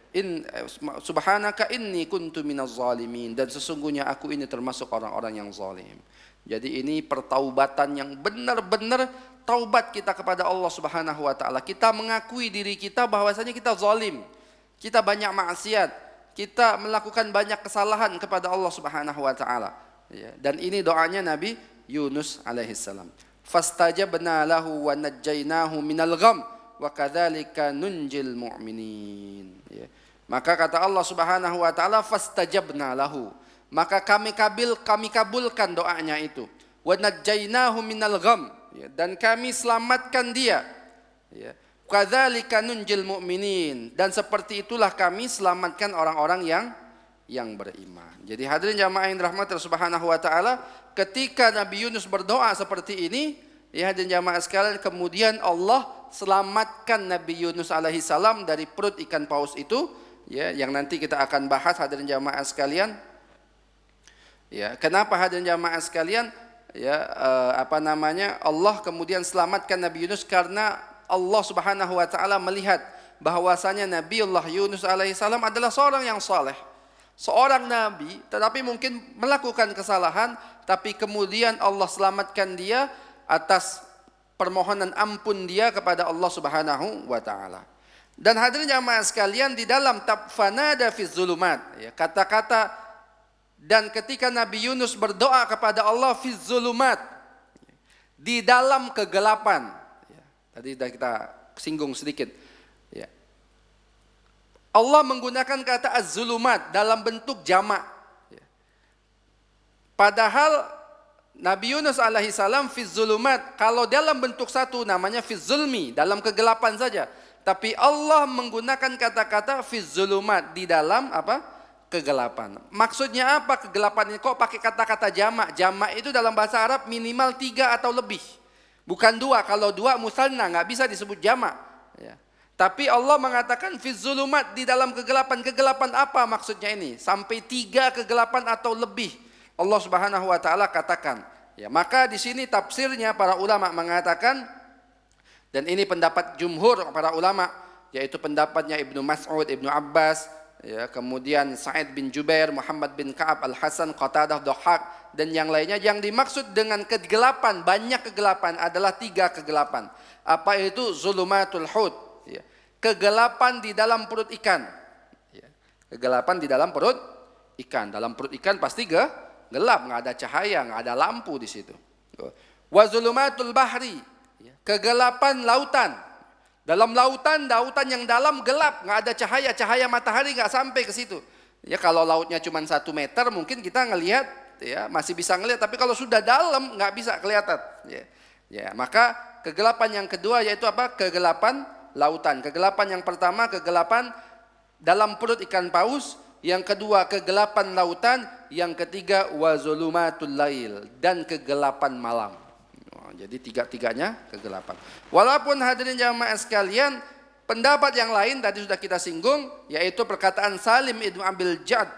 subhanaka inni kuntu minaz zalimin, dan sesungguhnya aku ini termasuk orang-orang yang zalim. Jadi ini pertaubatan yang benar-benar taubat kita kepada Allah Subhanahu wa taala. Kita mengakui diri kita bahwasanya kita zalim, kita banyak maksiat, kita melakukan banyak kesalahan kepada Allah Subhanahu wa taala, ya. Dan ini doanya Nabi Yunus alaihissalam. Fastajabna lahu wa najjaynahu minal gham wa kadzalika nunjil mu'minin, ya. Maka kata Allah Subhanahu wa taala, fastajabna lahu, maka kami kabulkan doanya itu. Wa najjaynahu minal gham, ya, dan kami selamatkan dia, ya. Kadzalika nunjil mu'minin, dan seperti itulah kami selamatkan orang-orang yang beriman. Jadi hadirin jamaah yang dirahmati Allah Subhanahu wa taala, ketika Nabi Yunus berdoa seperti ini, ya hadirin jamaah sekalian, kemudian Allah selamatkan Nabi Yunus alaihi salam dari perut ikan paus itu, ya, yang nanti kita akan bahas hadirin jamaah sekalian. Ya, kenapa hadirin jamaah sekalian? Ya, Allah kemudian selamatkan Nabi Yunus karena Allah Subhanahu wa taala melihat bahwasanya Nabiullah Yunus alaihissalam adalah seorang yang saleh, seorang nabi, tetapi mungkin melakukan kesalahan, tapi kemudian Allah selamatkan dia atas permohonan ampun dia kepada Allah Subhanahu wa taala. Dan hadirin jamaah sekalian, di dalam fanada fiz zulumat, ya, kata-kata dan ketika Nabi Yunus berdoa kepada Allah fiz zulumat, di dalam kegelapan. Tadi sudah kita singgung sedikit, ya. Allah menggunakan kata az-zulumat dalam bentuk jamak, ya. Padahal Nabi Yunus alaihissalam fiz zulumat, kalau dalam bentuk satu namanya fiz zulmi, dalam kegelapan saja. Tapi Allah menggunakan kata-kata fiz zulumat, di dalam apa? Kegelapan. Maksudnya apa kegelapan ini? Kok pakai kata-kata jamak? Jamak itu dalam bahasa Arab minimal 3 atau lebih. Bukan 2, kalau 2 musanna, nggak bisa disebut jamak, ya. Tapi Allah mengatakan fiz zulumat, di dalam kegelapan. Kegelapan apa maksudnya ini? Sampai 3 kegelapan atau lebih. Allah Subhanahu wa taala katakan, Ya, maka di sini tafsirnya para ulama mengatakan, dan ini pendapat jumhur para ulama, yaitu pendapatnya Ibnu Mas'ud, Ibnu Abbas, ya, kemudian Sa'id bin Jubair, Muhammad bin Ka'ab, Al-Hasan, Qatadah, Dhahhak, dan yang lainnya. Yang dimaksud dengan kegelapan, banyak kegelapan, adalah 3 kegelapan. Apa itu? Zulumatul hut, ya, kegelapan di dalam perut ikan. Ya, kegelapan di dalam perut ikan. Dalam perut ikan pasti gelap, nggak ada cahaya, nggak ada lampu di situ. Wa zulumatul bahri, kegelapan lautan. Dalam lautan yang dalam gelap, nggak ada cahaya matahari nggak sampai ke situ. Ya, kalau lautnya cuma 1 meter mungkin kita ngelihat, ya masih bisa ngelihat, tapi kalau sudah dalam nggak bisa kelihatan. Ya, maka kegelapan yang kedua yaitu apa? Kegelapan lautan. Kegelapan yang pertama kegelapan dalam perut ikan paus. Yang kedua kegelapan lautan, yang ketiga wazulumatul lail, dan kegelapan malam. Jadi 3-tiganya kegelapan. Walaupun hadirin jamaah sekalian, pendapat yang lain tadi sudah kita singgung, yaitu perkataan Salim ibnu Abil Jad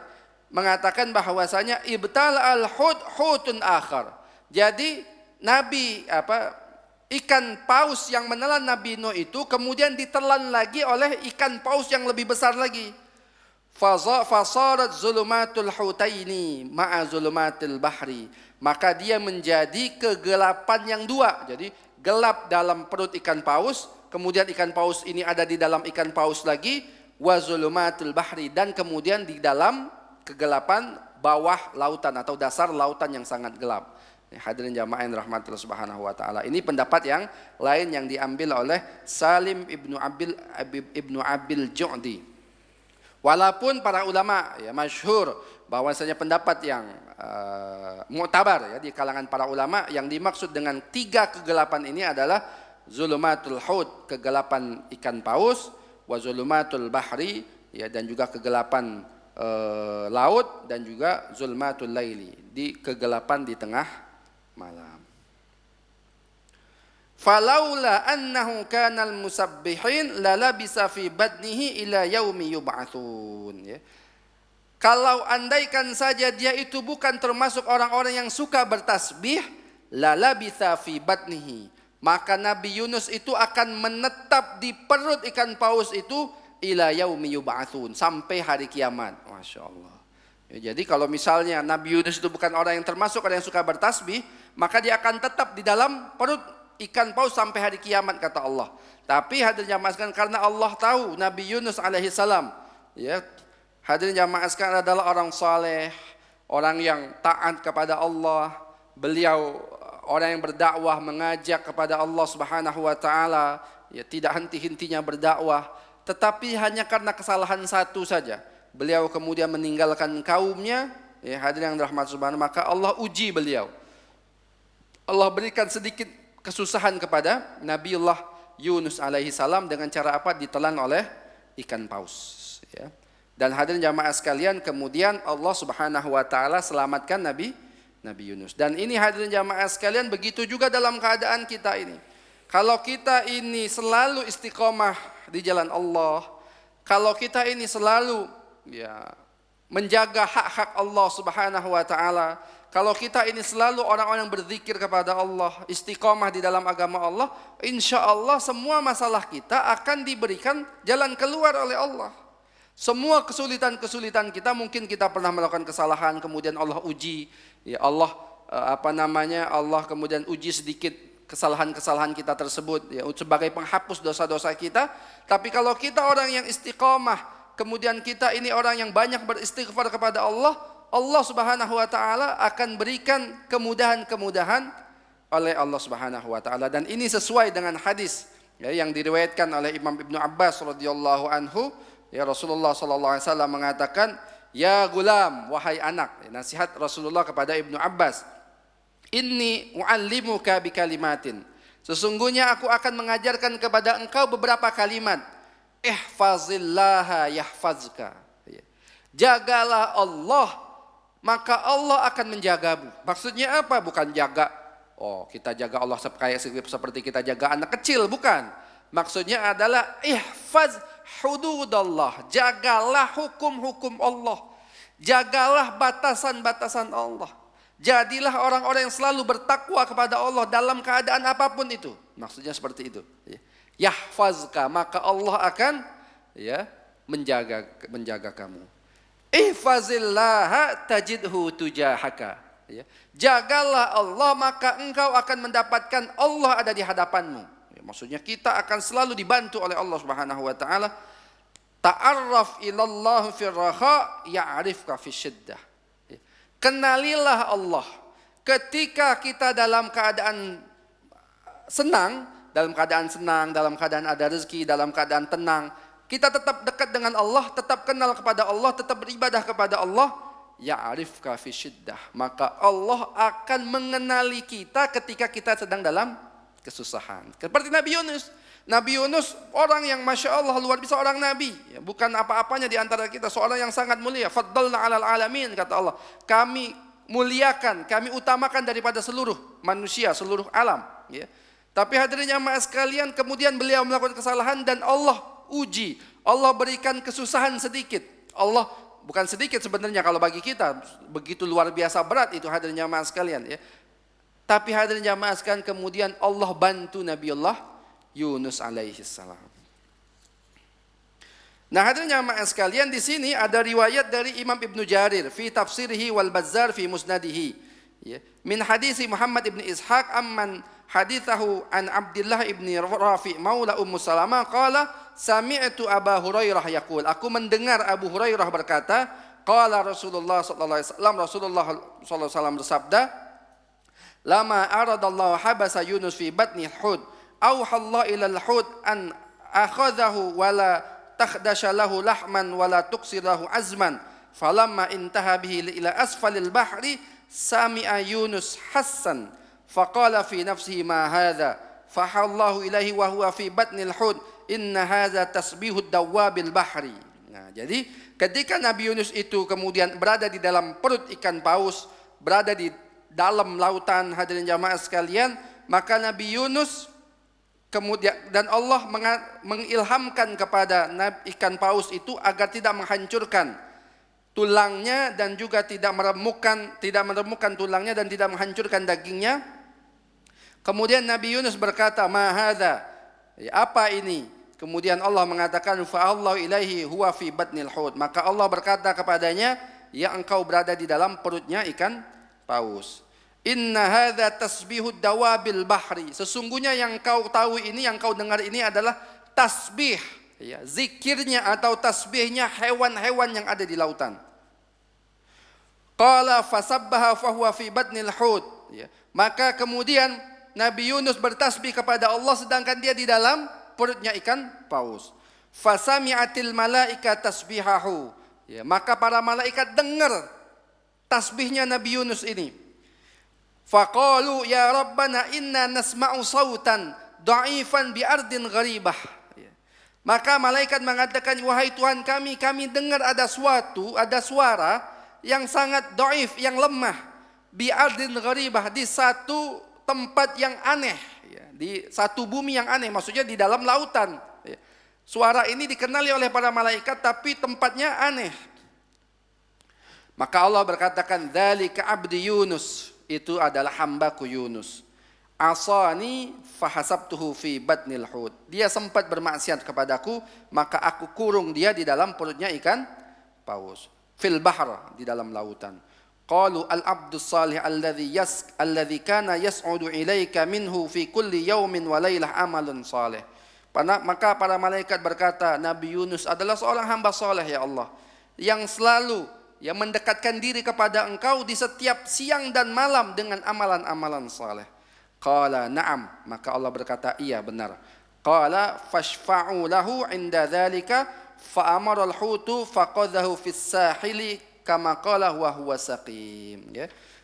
mengatakan bahwasanya ibtal al hutun akhar. Jadi ikan paus yang menelan Nabi Nuh itu kemudian ditelan lagi oleh ikan paus yang lebih besar lagi. Fasarat zulumatul hutaini ma'a zulumatil bahri, maka dia menjadi kegelapan yang 2. Jadi gelap dalam perut ikan paus, kemudian ikan paus ini ada di dalam ikan paus lagi, wa zulumatul bahri, dan kemudian di dalam kegelapan bawah lautan atau dasar lautan yang sangat gelap. Hadirin jamaah yang rahmatillah subhanahu wa ta'ala. Ini pendapat yang lain yang diambil oleh Salim ibnu Abil Ju'di. Walaupun para ulama ya masyhur bahwasanya pendapat yang mu'tabar ya di kalangan para ulama, yang dimaksud dengan 3 kegelapan ini adalah zulumatul hut, kegelapan ikan paus, wa zulumatul bahri, ya, dan juga kegelapan laut, dan juga zulmatul laili, di kegelapan di tengah malam. Falaula annahu kanal musabbihin lalabisa fi badnihi ila yaumi yub'atsun, ya. Kalau andaikan saja dia itu bukan termasuk orang-orang yang suka bertasbih, lalabisa fi badnihi, maka Nabi Yunus itu akan menetap di perut ikan paus itu ila yaumi yub'atsun, sampai hari kiamat. Masya Allah. Ya, jadi kalau misalnya Nabi Yunus itu bukan orang yang termasuk orang yang suka bertasbih, maka dia akan tetap di dalam perut ikan paus sampai hari kiamat, kata Allah. Tapi hadirin jamaah sekalian, karena Allah tahu Nabi Yunus alaihissalam, ya, hadirin jamaah sekalian, adalah orang saleh, orang yang taat kepada Allah. Beliau orang yang berdakwah, mengajak kepada Allah Subhanahu wa taala, ya, tidak henti-hentinya berdakwah. Tetapi hanya karena kesalahan satu saja, beliau kemudian meninggalkan kaumnya, ya, hadirin yang dirahmati subhanahu, maka Allah uji beliau. Allah berikan sedikit kesusahan kepada Nabiullah Yunus alaihi salam dengan cara apa? Ditelan oleh ikan paus, ya. Dan hadirin jamaah sekalian, kemudian Allah Subhanahu wa taala selamatkan Nabi Yunus. Dan ini hadirin jamaah sekalian, begitu juga dalam keadaan kita ini. Kalau kita ini selalu istiqomah di jalan Allah, kalau kita ini selalu, ya, menjaga hak-hak Allah Subhanahu wa taala, kalau kita ini selalu orang-orang yang berzikir kepada Allah, istiqomah di dalam agama Allah, insya Allah semua masalah kita akan diberikan jalan keluar oleh Allah. Semua kesulitan-kesulitan kita, mungkin kita pernah melakukan kesalahan, kemudian Allah uji, ya Allah Allah kemudian uji sedikit kesalahan-kesalahan kita tersebut, ya, sebagai penghapus dosa-dosa kita. Tapi kalau kita orang yang istiqomah, kemudian kita ini orang yang banyak beristighfar kepada Allah, Allah Subhanahu wa taala akan berikan kemudahan-kemudahan oleh Allah Subhanahu wa taala. Dan ini sesuai dengan hadis, ya, yang diriwayatkan oleh Imam Ibnu Abbas radhiyallahu anhu, ya, Rasulullah sallallahu alaihi wasallam mengatakan, "Ya gulam, wahai anak," nasihat Rasulullah kepada Ibnu Abbas, "Inni u'allimuka bikalimatin." Sesungguhnya aku akan mengajarkan kepada engkau beberapa kalimat. Ihfazillaha yahfazka. Jagalah Allah, maka Allah akan menjagamu. Maksudnya apa? Bukan jaga, kita jaga Allah seperti kita jaga anak kecil, bukan. Maksudnya adalah ihfaz hududallah, jagalah hukum-hukum Allah, jagalah batasan-batasan Allah, Jadilah orang-orang yang selalu bertakwa kepada Allah dalam keadaan apapun itu. Maksudnya seperti itu. Yahfazka, maka Allah akan menjaga kamu. Ihfazillaha tajidhu tujahaka. Jagalah Allah, maka engkau akan mendapatkan Allah ada di hadapanmu. Maksudnya kita akan selalu dibantu oleh Allah Subhanahu wa taala. Ta'arraf ilallah fir raha ya'rifka fisyiddah. Kenalilah Allah ketika kita dalam keadaan senang, dalam keadaan ada rezeki, dalam keadaan tenang, kita tetap dekat dengan Allah, tetap kenal kepada Allah, tetap beribadah kepada Allah, ya'rifka fisyiddah. Maka Allah akan mengenali kita ketika kita sedang dalam kesusahan. Seperti Nabi Yunus. Nabi Yunus orang yang Masya Allah luar biasa, orang Nabi. Bukan apa-apanya di antara kita, seorang yang sangat mulia. Faddalna alal alamin, kata Allah. Kami muliakan, kami utamakan daripada seluruh manusia, seluruh alam. Tapi hadirin jamaah sekalian, kemudian beliau melakukan kesalahan dan Allah uji. Allah berikan kesusahan sedikit. Allah bukan sedikit sebenarnya kalau bagi kita. Begitu luar biasa berat itu hadirin jamaah sekalian. Tapi hadirin jamaah sekalian, kemudian Allah bantu Nabiullah Yunus alaihi salam. Nah, hadirin jamaah sekalian, di sini ada riwayat dari Imam Ibnu Jarir fi tafsirihi wal Bazzar fi musnadihi. Min hadisi Muhammad ibn Ishaq amman hadithahu an Abdullah ibn Rafi maula Ummu Salamah qala sami'tu Abu Hurairah yaqul, aku mendengar Abu Hurairah berkata, qala Rasulullah sallallahu alaihi wasallam, Rasulullah sallallahu alaihi wasallam bersabda, lama aradallahu habasa Yunus fi batni hud auhallahu ilal hud an akhadahu wala takhdasha lahu lahman wala tuksir lahu azman falamma intaha bihi ila asfalil bahri sami'a Yunus hassan faqala fi nafsihi ma hadha fahallahu ilaihi wa huwa fi batnil hud inna hadha tasbihud dawabil bahri. Nah, jadi ketika Nabi Yunus itu kemudian berada di dalam perut ikan paus, berada di dalam lautan, hadirin jamaah sekalian, maka Nabi Yunus kemudian dan Allah mengilhamkan kepada ikan paus itu agar tidak menghancurkan tulangnya dan juga tidak meremukkan tulangnya dan tidak menghancurkan dagingnya. Kemudian Nabi Yunus berkata, "Ma hadza?" Apa ini? Kemudian Allah mengatakan, "Fa Allah ilaihi huwa fi batnil hud." Maka Allah berkata kepadanya, "Ya, engkau berada di dalam perutnya ikan paus." Inna hadza tasbihud dawabil bahri. Sesungguhnya yang kau tahu ini, yang kau dengar ini adalah tasbih, zikirnya atau tasbihnya hewan-hewan yang ada di lautan. Qala fasabbaha fahuwa fi batnil hud. Maka kemudian Nabi Yunus bertasbih kepada Allah sedangkan dia di dalam perutnya ikan paus. Fasami'atil malaika tasbihahu. Maka para malaikat dengar tasbihnya Nabi Yunus ini. Faqalu ya Rabbana inna nasma'u sautan da'ifan bi ardin gharibah. Maka malaikat mengatakan, wahai Tuhan kami dengar ada suara yang sangat dhaif, yang lemah, bi ardin gharibah, di satu tempat yang aneh, di satu bumi yang aneh, maksudnya di dalam lautan. Suara ini dikenali oleh para malaikat tapi tempatnya aneh. Maka Allah berkatakan, dzalika abdi Yunus, itu adalah hambaku Yunus. Asani fahasabtuhu fi batnil hud. Dia sempat bermaksiat kepadaku, maka aku kurung dia di dalam perutnya ikan paus. Fil bahr, di dalam lautan. Qalu al-abdus salih alladhi kana yas'udu ilaika minhu fi kulli yawmin wa laylah amalun salih. Maka para malaikat berkata, Nabi Yunus adalah seorang hamba saleh ya Allah, yang selalu yang mendekatkan diri kepada engkau di setiap siang dan malam dengan amalan-amalan saleh. Qala na'am, maka Allah berkata, iya benar. Qala fashfa'u lahu 'inda dzalika fa amara al-hutu faqadhahu fis sahili kama qala huwa saqim.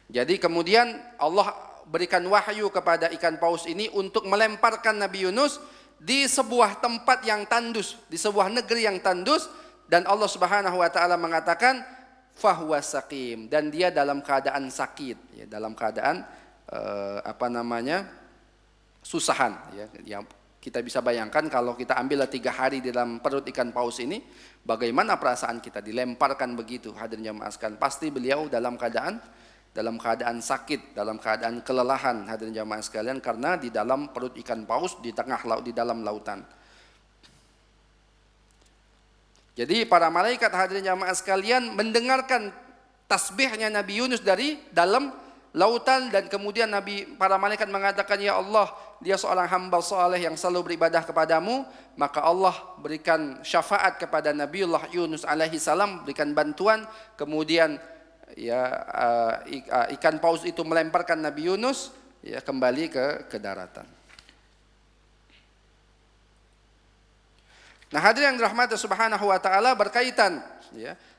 Jadi kemudian Allah berikan wahyu kepada ikan paus ini untuk melemparkan Nabi Yunus di sebuah tempat yang tandus, di sebuah negeri yang tandus, dan Allah Subhanahu wa taala mengatakan fahuwa saqim, dan dia dalam keadaan sakit, dalam keadaan susahan, yang kita bisa bayangkan kalau kita ambil 3 hari di dalam perut ikan paus ini, bagaimana perasaan kita dilemparkan begitu, hadirin jamaah sekalian. Pasti beliau dalam keadaan dalam keadaan sakit, dalam keadaan kelelahan hadirin jamaah sekalian, karena di dalam perut ikan paus di tengah laut, di dalam lautan. Jadi para malaikat hadirin jamaah sekalian mendengarkan tasbihnya Nabi Yunus dari dalam lautan, dan kemudian para malaikat mengatakan, ya Allah, dia seorang hamba saleh yang selalu beribadah kepadamu. Maka Allah berikan syafaat kepada Nabiullah Yunus alaihi salam, berikan bantuan. Kemudian ikan paus itu melemparkan Nabi Yunus kembali ke daratan. Nah, hadirin yang dirahmati Subhanahu wa taala, berkaitan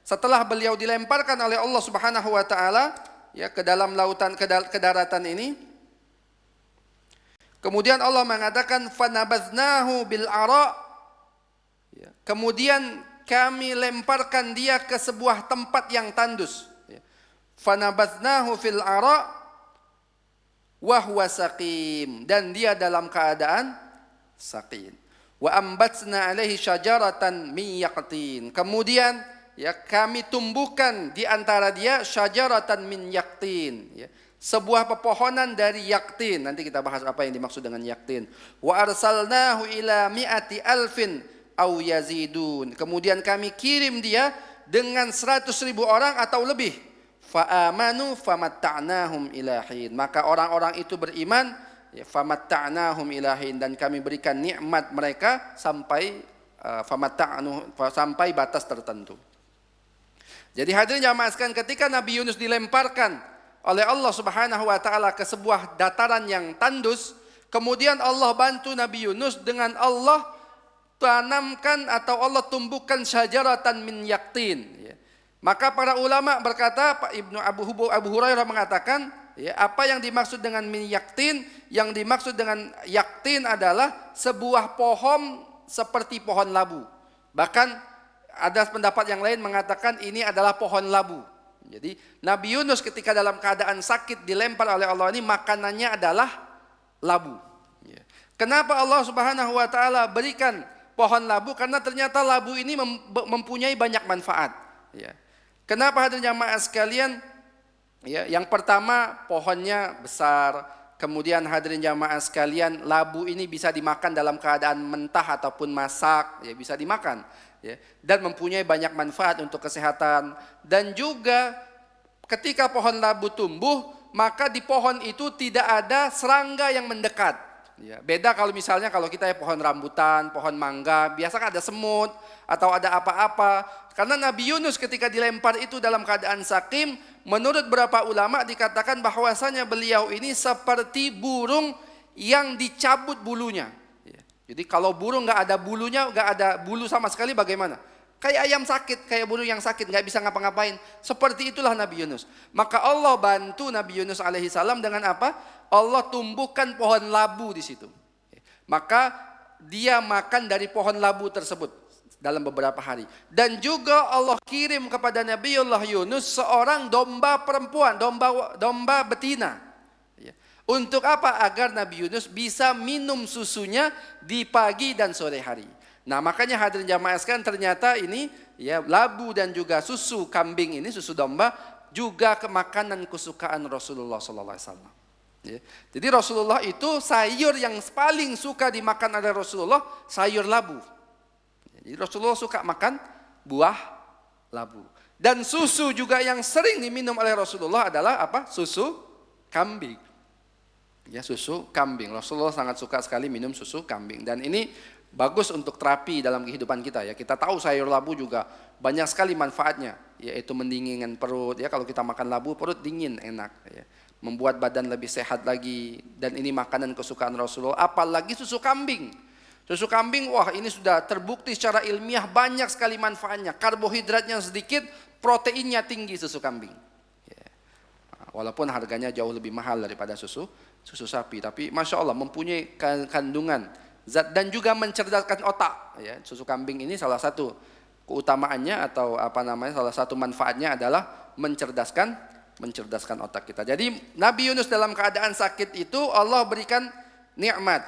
setelah beliau dilemparkan oleh Allah Subhanahu wa taala ke dalam lautan, ke daratan ini, kemudian Allah mengatakan fanabadznahu bil ara, kemudian kami lemparkan dia ke sebuah tempat yang tandus. Fanabadznahu fil ara wa huwa saqim, dan dia dalam keadaan saqim. Wa ambatsna alaihi syajaratan min yaqtin, kemudian kami tumbuhkan di antara dia syajaratan min yaqtin, sebuah pepohonan dari yaktin. Nanti kita bahas apa yang dimaksud dengan yaktin. Wa arsalnahu ila mi'ati alfin aw yazidun, kemudian kami kirim dia dengan 100.000 orang atau lebih. Fa amanu famatta'nahum ilahin, maka orang-orang itu beriman, famatta'nahum ilahin, dan kami berikan nikmat mereka sampai sampai batas tertentu. Jadi hadirin jamaah sekalian, ketika Nabi Yunus dilemparkan oleh Allah Subhanahu wa taala ke sebuah dataran yang tandus, kemudian Allah bantu Nabi Yunus dengan Allah tanamkan atau Allah tumbuhkan syajaratan min yaktin. Maka para ulama berkata, Pak Ibnu Abu Hurairah mengatakan, apa yang dimaksud dengan min yaktin? Yang dimaksud dengan yaktin adalah sebuah pohon seperti pohon labu. Bahkan ada pendapat yang lain mengatakan ini adalah pohon labu. Jadi Nabi Yunus ketika dalam keadaan sakit dilempar oleh Allah ini, makanannya adalah labu. Kenapa Allah Subhanahu wa taala berikan pohon labu? Karena ternyata labu ini mempunyai banyak manfaat. Kenapa hadirin jamaah sekalian? Yang pertama, pohonnya besar. Kemudian hadirin jamaah sekalian, labu ini bisa dimakan dalam keadaan mentah ataupun masak, bisa dimakan. Dan mempunyai banyak manfaat untuk kesehatan. Dan juga ketika pohon labu tumbuh, maka di pohon itu tidak ada serangga yang mendekat. Beda kalau misalnya kalau kita pohon rambutan, pohon mangga, biasa kan ada semut atau ada apa-apa. Karena Nabi Yunus ketika dilempar itu dalam keadaan sakim, menurut beberapa ulama dikatakan bahwasanya beliau ini seperti burung yang dicabut bulunya. Jadi kalau burung nggak ada bulunya, nggak ada bulu sama sekali, bagaimana? Kayak ayam sakit, kayak burung yang sakit, nggak bisa ngapa-ngapain. Seperti itulah Nabi Yunus. Maka Allah bantu Nabi Yunus alaihi salam dengan apa? Allah tumbuhkan pohon labu di situ. Maka dia makan dari pohon labu tersebut dalam beberapa hari. Dan juga Allah kirim kepada Nabiullah Yunus seorang domba perempuan, domba betina. Untuk apa? Agar Nabi Yunus bisa minum susunya di pagi dan sore hari. Nah, makanya hadirin jamaah sekalian, ternyata ini labu dan juga susu kambing ini, susu domba juga makanan kesukaan Rasulullah sallallahu alaihi wasallam. Jadi Rasulullah itu sayur yang paling suka dimakan oleh Rasulullah, sayur labu. Jadi Rasulullah suka makan buah labu. Dan susu juga yang sering diminum oleh Rasulullah adalah apa? Susu kambing. Susu kambing. Rasulullah sangat suka sekali minum susu kambing. Dan ini bagus untuk terapi dalam kehidupan kita. Kita tahu sayur labu juga banyak sekali manfaatnya, yaitu mendinginkan perut. Kalau kita makan labu, perut dingin, enak. Membuat badan lebih sehat lagi. Dan ini makanan kesukaan Rasulullah. Apalagi susu kambing. Susu kambing, wah ini sudah terbukti secara ilmiah banyak sekali manfaatnya. Karbohidratnya sedikit, proteinnya tinggi susu kambing. Walaupun harganya jauh lebih mahal daripada susu sapi, tapi masya Allah mempunyai kandungan zat dan juga mencerdaskan otak. Susu kambing ini salah satu keutamaannya atau salah satu manfaatnya adalah mencerdaskan otak kita. Jadi Nabi Yunus dalam keadaan sakit itu Allah berikan nikmat,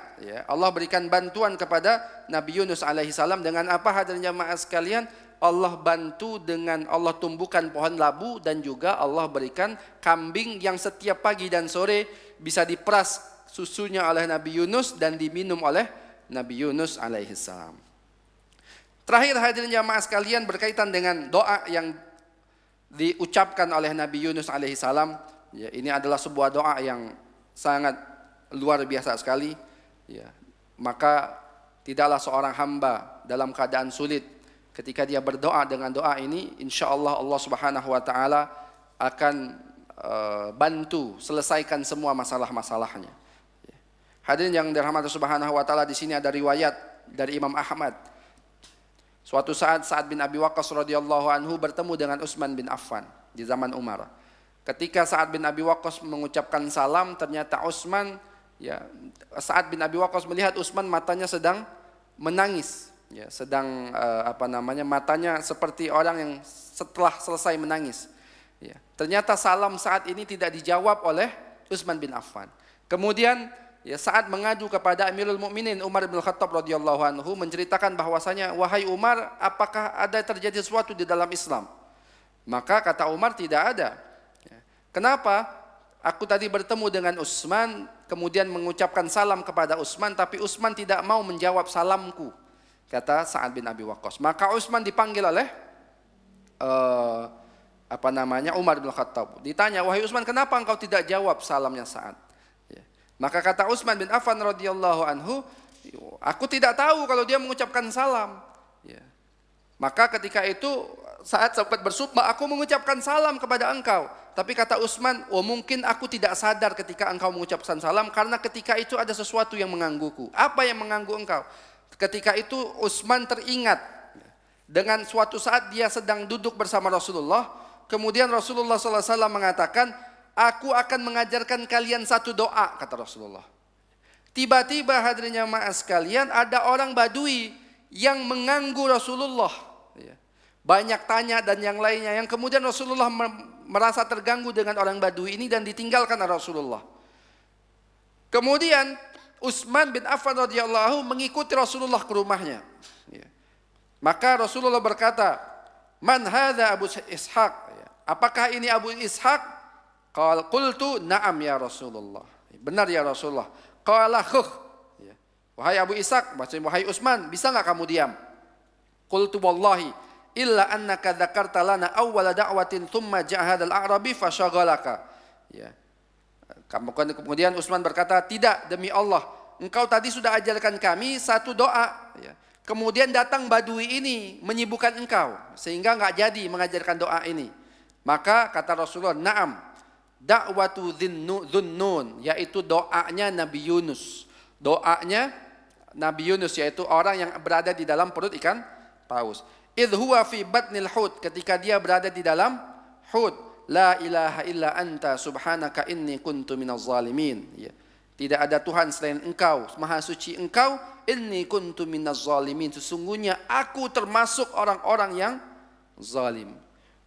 Allah berikan bantuan kepada Nabi Yunus alaihi salam dengan apa hadirin jamaah sekalian? Allah bantu dengan Allah tumbuhkan pohon labu, dan juga Allah berikan kambing yang setiap pagi dan sore bisa diperas susunya oleh Nabi Yunus dan diminum oleh Nabi Yunus alaihissalam. Terakhir hadirin jamaah sekalian, berkaitan dengan doa yang diucapkan oleh Nabi Yunus alaihissalam. Ya, ini adalah sebuah doa yang sangat luar biasa sekali. Ya, maka tidaklah seorang hamba dalam keadaan sulit ketika dia berdoa dengan doa ini, insya Allah Allah Subhanahu Wa Taala akan bantu selesaikan semua masalah-masalahnya. Hadirin yang dirahmati Subhanahu Wa Taala, di sini ada riwayat dari Imam Ahmad. Suatu saat Sa'ad bin Abi Waqqas radhiyallahu anhu bertemu dengan Utsman bin Affan di zaman Umar. Ketika Sa'ad bin Abi Waqqas mengucapkan salam, ternyata Sa'ad bin Abi Waqqas melihat Utsman matanya sedang menangis. Ya, sedang matanya seperti orang yang setelah selesai menangis. Ya, ternyata salam saat ini tidak dijawab oleh Utsman bin Affan. Kemudian saat mengadu kepada Amirul Mukminin Umar bin Khattab radhiyallahu anhu, menceritakan bahwasanya, wahai Umar, apakah ada terjadi sesuatu di dalam Islam? Maka kata Umar, tidak ada. Ya, kenapa? Aku tadi bertemu dengan Utsman, kemudian mengucapkan salam kepada Utsman, tapi Utsman tidak mau menjawab salamku, kata Sa'ad bin Abi Waqqas. Maka Utsman dipanggil oleh Umar bin Khattab. Ditanya, wahai Utsman, kenapa engkau tidak jawab salamnya Sa'ad? Ya. Maka kata Utsman bin Affan radhiyallahu anhu, aku tidak tahu kalau dia mengucapkan salam. Ya. Maka ketika itu Sa'ad sempat bersumpah, aku mengucapkan salam kepada engkau. Tapi kata Utsman, mungkin aku tidak sadar ketika engkau mengucapkan salam, karena ketika itu ada sesuatu yang menggangguku. Apa yang mengganggu engkau? Ketika itu Utsman teringat dengan suatu saat dia sedang duduk bersama Rasulullah. Kemudian Rasulullah SAW mengatakan, aku akan mengajarkan kalian satu doa, kata Rasulullah. Tiba-tiba hadirin jamaah sekalian, ada orang Badui yang mengganggu Rasulullah. Banyak tanya dan yang lainnya, yang kemudian Rasulullah merasa terganggu dengan orang Badui ini dan ditinggalkan oleh Rasulullah. Kemudian Utsman bin Affan radhiyallahu mengikuti Rasulullah ke rumahnya. Ya. Maka Rasulullah berkata, "Man hadza Abu Ishaq?" Ya. Apakah ini Abu Ishaq? Qultu, "Na'am ya Rasulullah." Benar ya Rasulullah. Qala khuh. Ya. Wahai Abu Ishaq, maksudnya wahai Utsman, bisa enggak kamu diam? Qultu wallahi illa annaka dzakarta lana awwala da'watin thumma ja'a hadzal a'rabi fashaghalaka. Ya. Kemudian Utsman berkata, tidak, demi Allah, engkau tadi sudah ajarkan kami satu doa. Ya. Kemudian datang Badui ini menyibukkan engkau, sehingga enggak jadi mengajarkan doa ini. Maka kata Rasulullah, na'am, da'watu dhunnun, yaitu doanya Nabi Yunus. Doanya Nabi Yunus, yaitu orang yang berada di dalam perut ikan paus. Idh huwa fi batnil hut, ketika dia berada di dalam hut. La ilaha illa anta subhanaka inni kuntu minaz zalimin. Ya. Tidak ada Tuhan selain engkau, maha suci engkau, inni kuntu minaz zalimin. Sesungguhnya aku termasuk orang-orang yang zalim.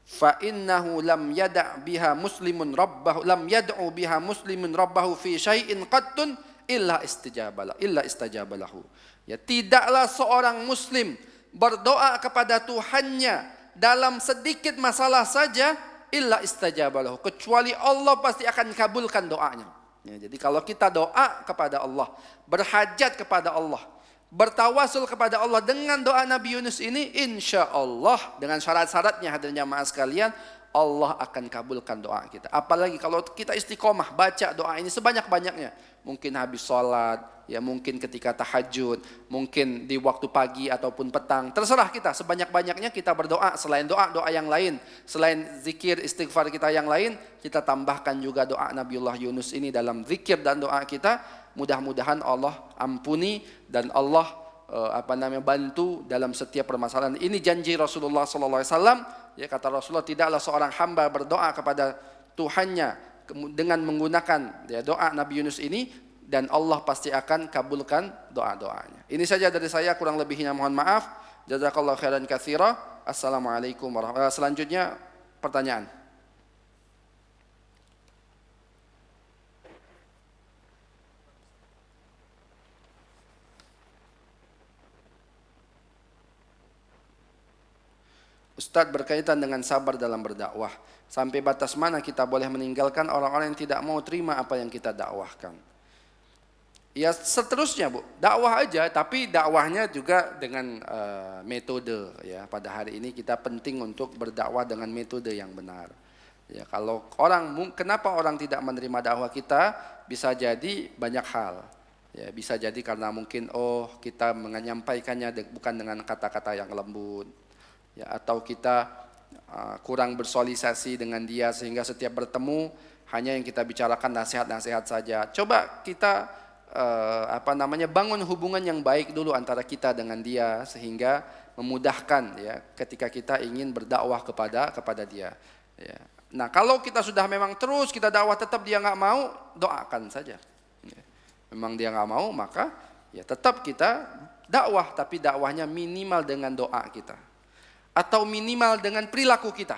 Fa innahu lam yada' biha muslimun rabbahu, lam yad'u biha muslimun rabbahu fi syai'in qattun illa istajabalahu. Ya, tidaklah seorang muslim berdoa kepada Tuhannya dalam sedikit masalah saja, illa istajabalahu, kecuali Allah pasti akan kabulkan doanya. Ya, jadi kalau kita doa kepada Allah, berhajat kepada Allah, bertawasul kepada Allah dengan doa Nabi Yunus ini, insya Allah dengan syarat-syaratnya hadirin jamaah sekalian, Allah akan kabulkan doa kita. Apalagi kalau kita istiqomah baca doa ini sebanyak-banyaknya. Mungkin habis sholat, ya mungkin ketika tahajud, mungkin di waktu pagi ataupun petang. Terserah kita, sebanyak-banyaknya kita berdoa. Selain doa yang lain, selain zikir istighfar kita yang lain, kita tambahkan juga doa Nabiullah Yunus ini dalam zikir dan doa kita. Mudah-mudahan Allah ampuni dan Allah bantu dalam setiap permasalahan. Ini janji Rasulullah SAW. Ya, kata Rasulullah, tidaklah seorang hamba berdoa kepada Tuhannya dengan menggunakan doa Nabi Yunus ini, dan Allah pasti akan kabulkan doa-doanya. Ini saja dari saya, kurang lebihnya mohon maaf. Jazakallahu khairan katsira. Assalamualaikum warahmatullahi wabarakatuh. Selanjutnya pertanyaan. Ustadz, berkaitan dengan sabar dalam berdakwah, sampai batas mana kita boleh meninggalkan orang-orang yang tidak mau terima apa yang kita dakwahkan? Ya seterusnya Bu, dakwah aja, tapi dakwahnya juga dengan metode ya. Pada hari ini kita penting untuk berdakwah dengan metode yang benar. Ya, kalau kenapa orang tidak menerima dakwah kita? Bisa jadi banyak hal. Ya, bisa jadi karena mungkin kita menyampaikannya bukan dengan kata-kata yang lembut. Ya, atau kita kurang bersosialisasi dengan dia sehingga setiap bertemu hanya yang kita bicarakan nasihat-nasihat saja. Coba kita bangun hubungan yang baik dulu antara kita dengan dia sehingga memudahkan ya ketika kita ingin berdakwah kepada dia. Ya. Nah, kalau kita sudah memang terus kita dakwah tetap dia nggak mau, doakan saja. Ya. Memang dia nggak mau, maka ya tetap kita dakwah, tapi dakwahnya minimal dengan doa kita atau minimal dengan perilaku kita.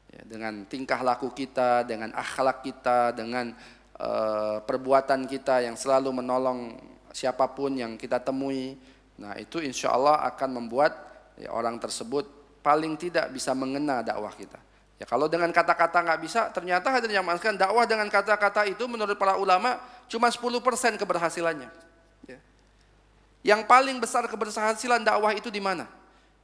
Ya, dengan tingkah laku kita, dengan akhlak kita, dengan perbuatan kita yang selalu menolong siapapun yang kita temui. Nah, itu insya Allah akan membuat ya, orang tersebut paling tidak bisa mengena dakwah kita. Ya, kalau dengan kata-kata nggak bisa, ternyata hadirin yang maafkan, dakwah dengan kata-kata itu menurut para ulama cuma 10% keberhasilannya. Ya. Yang paling besar keberhasilan dakwah itu di mana?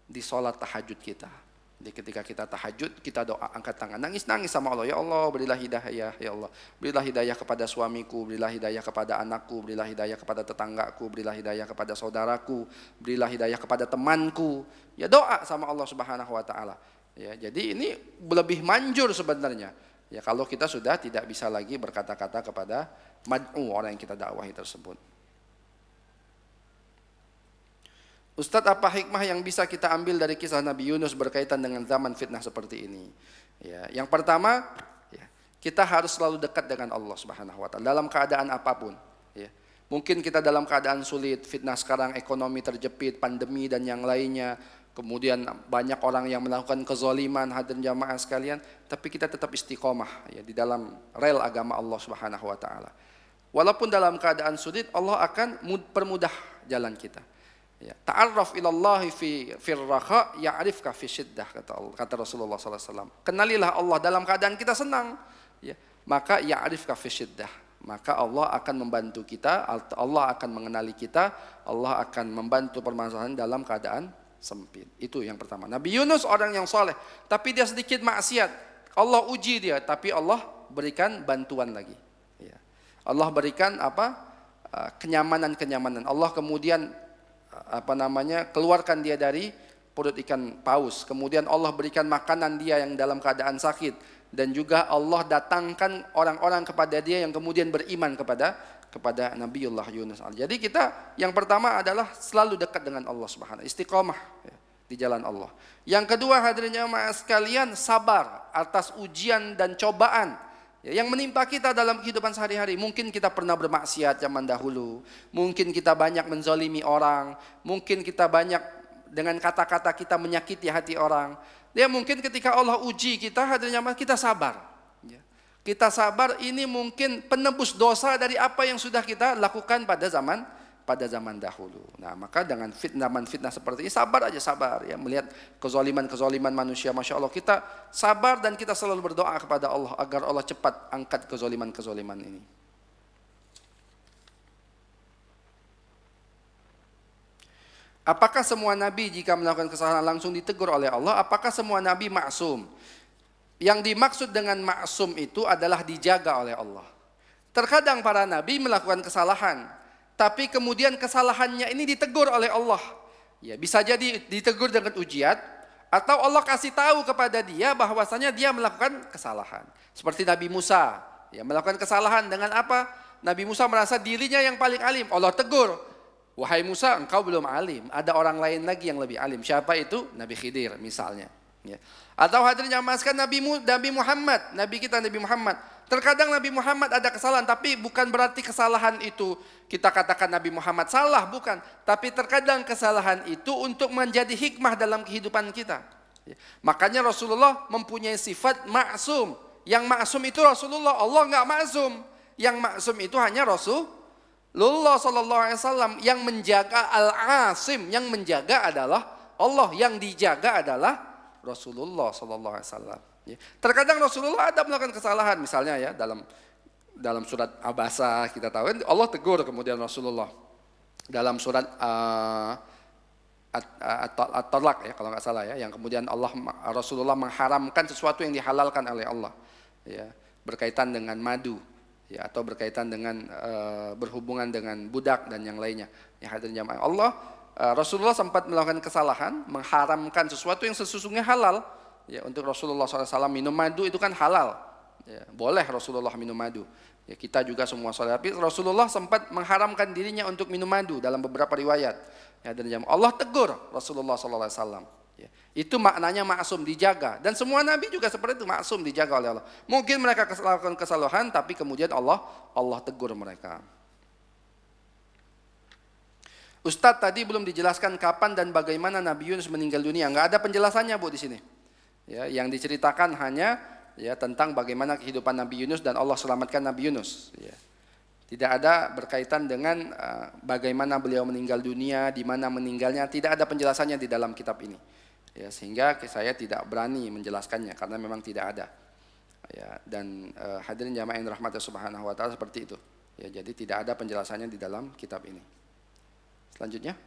Di sholat tahajud kita. Jadi ketika kita tahajud, kita doa, angkat tangan, nangis-nangis sama Allah. Ya Allah, berilah hidayah, ya Allah. Berilah hidayah kepada suamiku, berilah hidayah kepada anakku, berilah hidayah kepada tetanggaku, berilah hidayah kepada saudaraku, berilah hidayah kepada temanku. Ya doa sama Allah Subhanahu wa taala. Ya, jadi ini lebih manjur sebenarnya. Ya kalau kita sudah tidak bisa lagi berkata-kata kepada mad'u, orang yang kita dakwahi tersebut. Ustadz, apa hikmah yang bisa kita ambil dari kisah Nabi Yunus berkaitan dengan zaman fitnah seperti ini? Ya, yang pertama, ya, kita harus selalu dekat dengan Allah Subhanahu wa taala dalam keadaan apapun. Ya. Mungkin kita dalam keadaan sulit, fitnah sekarang, ekonomi terjepit, pandemi dan yang lainnya. Kemudian banyak orang yang melakukan kezaliman, hadirin jamaah sekalian, tapi kita tetap istiqomah ya, di dalam rel agama Allah Subhanahu wa taala. Walaupun dalam keadaan sulit, Allah akan permudah jalan kita. Ya, ta'arraf ilallahi fir raha ya'rifka fi syiddah, kata Rasulullah sallallahu alaihi wasallam. Kenalilah Allah dalam keadaan kita senang, ya, maka ya'rifka fi syiddah. Maka Allah akan membantu kita, Allah akan mengenali kita, Allah akan membantu permasalahan dalam keadaan sempit. Itu yang pertama. Nabi Yunus orang yang soleh, tapi dia sedikit maksiat. Allah uji dia, tapi Allah berikan bantuan lagi. Ya. Allah berikan kenyamanan-kenyamanan. Allah kemudian keluarkan dia dari perut ikan paus. Kemudian Allah berikan makanan dia yang dalam keadaan sakit, dan juga Allah datangkan orang-orang kepada dia yang kemudian beriman kepada Nabiullah Yunus. Jadi kita yang pertama adalah selalu dekat dengan Allah Subhanahu, istiqomah ya, di jalan Allah. Yang kedua, hadirin jamaah sekalian, sabar atas ujian dan cobaan yang menimpa kita dalam kehidupan sehari-hari. Mungkin kita pernah bermaksiat zaman dahulu, mungkin kita banyak menzalimi orang, mungkin kita banyak dengan kata-kata kita menyakiti hati orang. Ya, mungkin ketika Allah uji kita, hadirin jamaah, kita sabar. Ya. Kita sabar, ini mungkin penebus dosa dari apa yang sudah kita lakukan pada zaman dahulu. Nah, maka dengan fitnah seperti ini, sabar ya, melihat kezaliman manusia, Masya Allah, kita sabar dan kita selalu berdoa kepada Allah agar Allah cepat angkat kezaliman ini. Apakah semua nabi jika melakukan kesalahan langsung ditegur oleh Allah? Apakah semua nabi maksum? Yang dimaksud dengan maksum itu adalah dijaga oleh Allah. Terkadang para nabi melakukan kesalahan, tapi kemudian kesalahannya ini ditegur oleh Allah. Ya, bisa jadi ditegur dengan ujian, atau Allah kasih tahu kepada dia bahwasanya dia melakukan kesalahan. Seperti Nabi Musa, ya, melakukan kesalahan dengan apa? Nabi Musa merasa dirinya yang paling alim. Allah tegur, wahai Musa, engkau belum alim. Ada orang lain lagi yang lebih alim. Siapa itu? Nabi Khidir misalnya. Ya. Atau hadirin yang masukkan Nabi Muhammad, Nabi kita Nabi Muhammad. Terkadang Nabi Muhammad ada kesalahan, tapi bukan berarti kesalahan itu kita katakan Nabi Muhammad salah, bukan. Tapi terkadang kesalahan itu untuk menjadi hikmah dalam kehidupan kita. Ya. Makanya Rasulullah mempunyai sifat maksum. Yang maksum itu Rasulullah, Allah enggak maksum. Yang maksum itu hanya Rasulullah sallallahu alaihi wasallam. Yang menjaga al-asim, yang menjaga adalah Allah yang dijaga adalah Rasulullah sallallahu alaihi wasallam. Ya. Terkadang Rasulullah ada melakukan kesalahan, misalnya ya dalam surat Abasa kita tahu kan Allah tegur kemudian Rasulullah. Dalam surat At-Talaq ya kalau nggak salah ya, yang kemudian Rasulullah mengharamkan sesuatu yang dihalalkan oleh Allah, ya, berkaitan dengan madu, ya, atau berkaitan dengan berhubungan dengan budak dan yang lainnya. Ya, hadirin jamaah Allah, Rasulullah sempat melakukan kesalahan, mengharamkan sesuatu yang sesungguhnya halal. Ya, untuk Rasulullah SAW minum madu itu kan halal, ya, boleh Rasulullah minum madu. Ya, kita juga semua salat. Tapi Rasulullah sempat mengharamkan dirinya untuk minum madu dalam beberapa riwayat. Ya, dan Allah tegur Rasulullah SAW. Ya, itu maknanya maksum, dijaga. Dan semua nabi juga seperti itu, maksum, dijaga oleh Allah. Mungkin mereka melakukan kesalahan, tapi kemudian Allah tegur mereka. Ustadz tadi belum dijelaskan kapan dan bagaimana Nabi Yunus meninggal dunia. Nggak ada penjelasannya Bu di sini. Ya, yang diceritakan hanya ya tentang bagaimana kehidupan Nabi Yunus dan Allah selamatkan Nabi Yunus. Ya. Tidak ada berkaitan dengan bagaimana beliau meninggal dunia, di mana meninggalnya, tidak ada penjelasannya di dalam kitab ini. Ya, sehingga saya tidak berani menjelaskannya karena memang tidak ada. Ya, dan hadirin jamaah yang dirahmati Subhanahu wa taala seperti itu. Ya, jadi tidak ada penjelasannya di dalam kitab ini. Selanjutnya.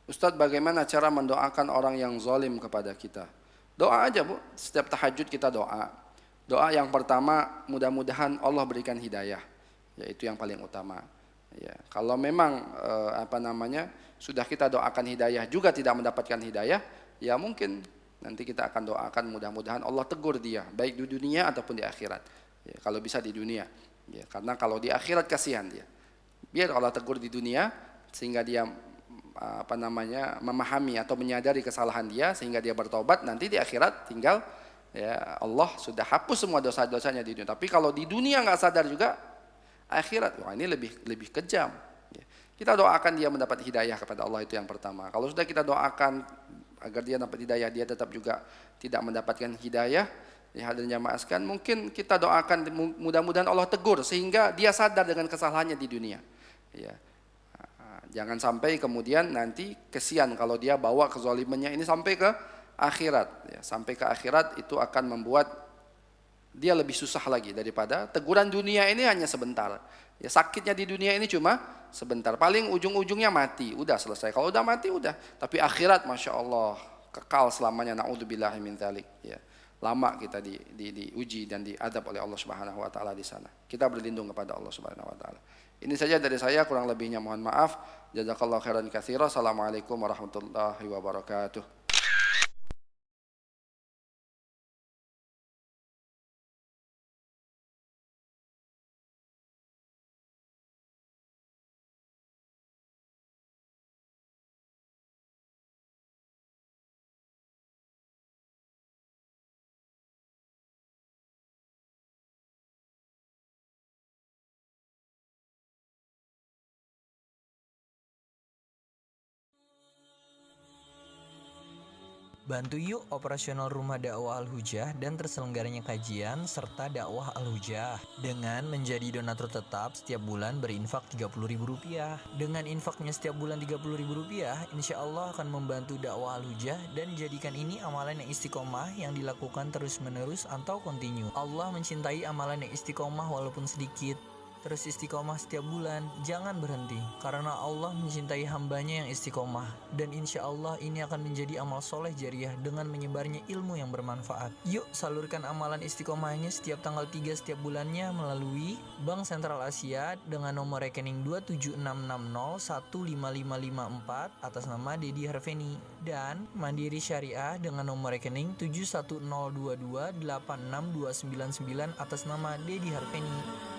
Ustadz, bagaimana cara mendoakan orang yang zalim kepada kita? Doa aja Bu, setiap tahajud kita doa. Doa yang pertama, mudah-mudahan Allah berikan hidayah, yaitu yang paling utama. Ya, kalau memang sudah kita doakan hidayah juga tidak mendapatkan hidayah, ya mungkin nanti kita akan doakan mudah-mudahan Allah tegur dia, baik di dunia ataupun di akhirat. Ya, kalau bisa di dunia, ya, karena kalau di akhirat kasihan dia. Biar Allah tegur di dunia sehingga dia memahami atau menyadari kesalahan dia sehingga dia bertobat, nanti di akhirat tinggal ya Allah sudah hapus semua dosa-dosanya di dunia. Tapi kalau di dunia nggak sadar juga, akhirat wah ini lebih kejam. Ya. Kita doakan dia mendapat hidayah kepada Allah, itu yang pertama. Kalau sudah kita doakan agar dia dapat hidayah, dia tetap juga tidak mendapatkan hidayah, ya hadirin jamaah sekalian, mungkin kita doakan mudah-mudahan Allah tegur sehingga dia sadar dengan kesalahannya di dunia. Ya. Jangan sampai kemudian nanti kesian kalau dia bawa kezalimannya ini sampai ke akhirat. Ya, sampai ke akhirat itu akan membuat dia lebih susah lagi daripada teguran dunia ini hanya sebentar. Ya, sakitnya di dunia ini cuma sebentar. Paling ujung-ujungnya mati, udah selesai. Kalau udah mati udah. Tapi akhirat masya Allah kekal selamanya. Na'udzubillahi min dzalik. Ya, lama kita diuji dan diadab oleh Allah Subhanahu Wa Taala di sana. Kita berlindung kepada Allah Subhanahu Wa Taala. Ini saja dari saya, kurang lebihnya mohon maaf. Jazakallahu khairan katsira. Assalamualaikum warahmatullahi wabarakatuh. Bantu yuk operasional rumah dakwah Al-Hujah dan terselenggaranya kajian serta dakwah Al-Hujah dengan menjadi donatur tetap setiap bulan berinfak Rp30.000. Dengan infaknya setiap bulan Rp30.000, insya Allah akan membantu dakwah Al-Hujah dan jadikan ini amalan yang istiqomah yang dilakukan terus-menerus atau kontinu. Allah mencintai amalan yang istiqomah walaupun sedikit. Terus istiqomah setiap bulan, jangan berhenti, karena Allah mencintai hambanya yang istiqomah. Dan insya Allah ini akan menjadi amal soleh jariah dengan menyebarnya ilmu yang bermanfaat. Yuk salurkan amalan istiqomahnya setiap tanggal 3 setiap bulannya melalui Bank Sentral Asia dengan nomor rekening 27660155554 atas nama Dedi Harveni, dan Mandiri Syariah dengan nomor rekening 7102286299 atas nama Dedi Harveni.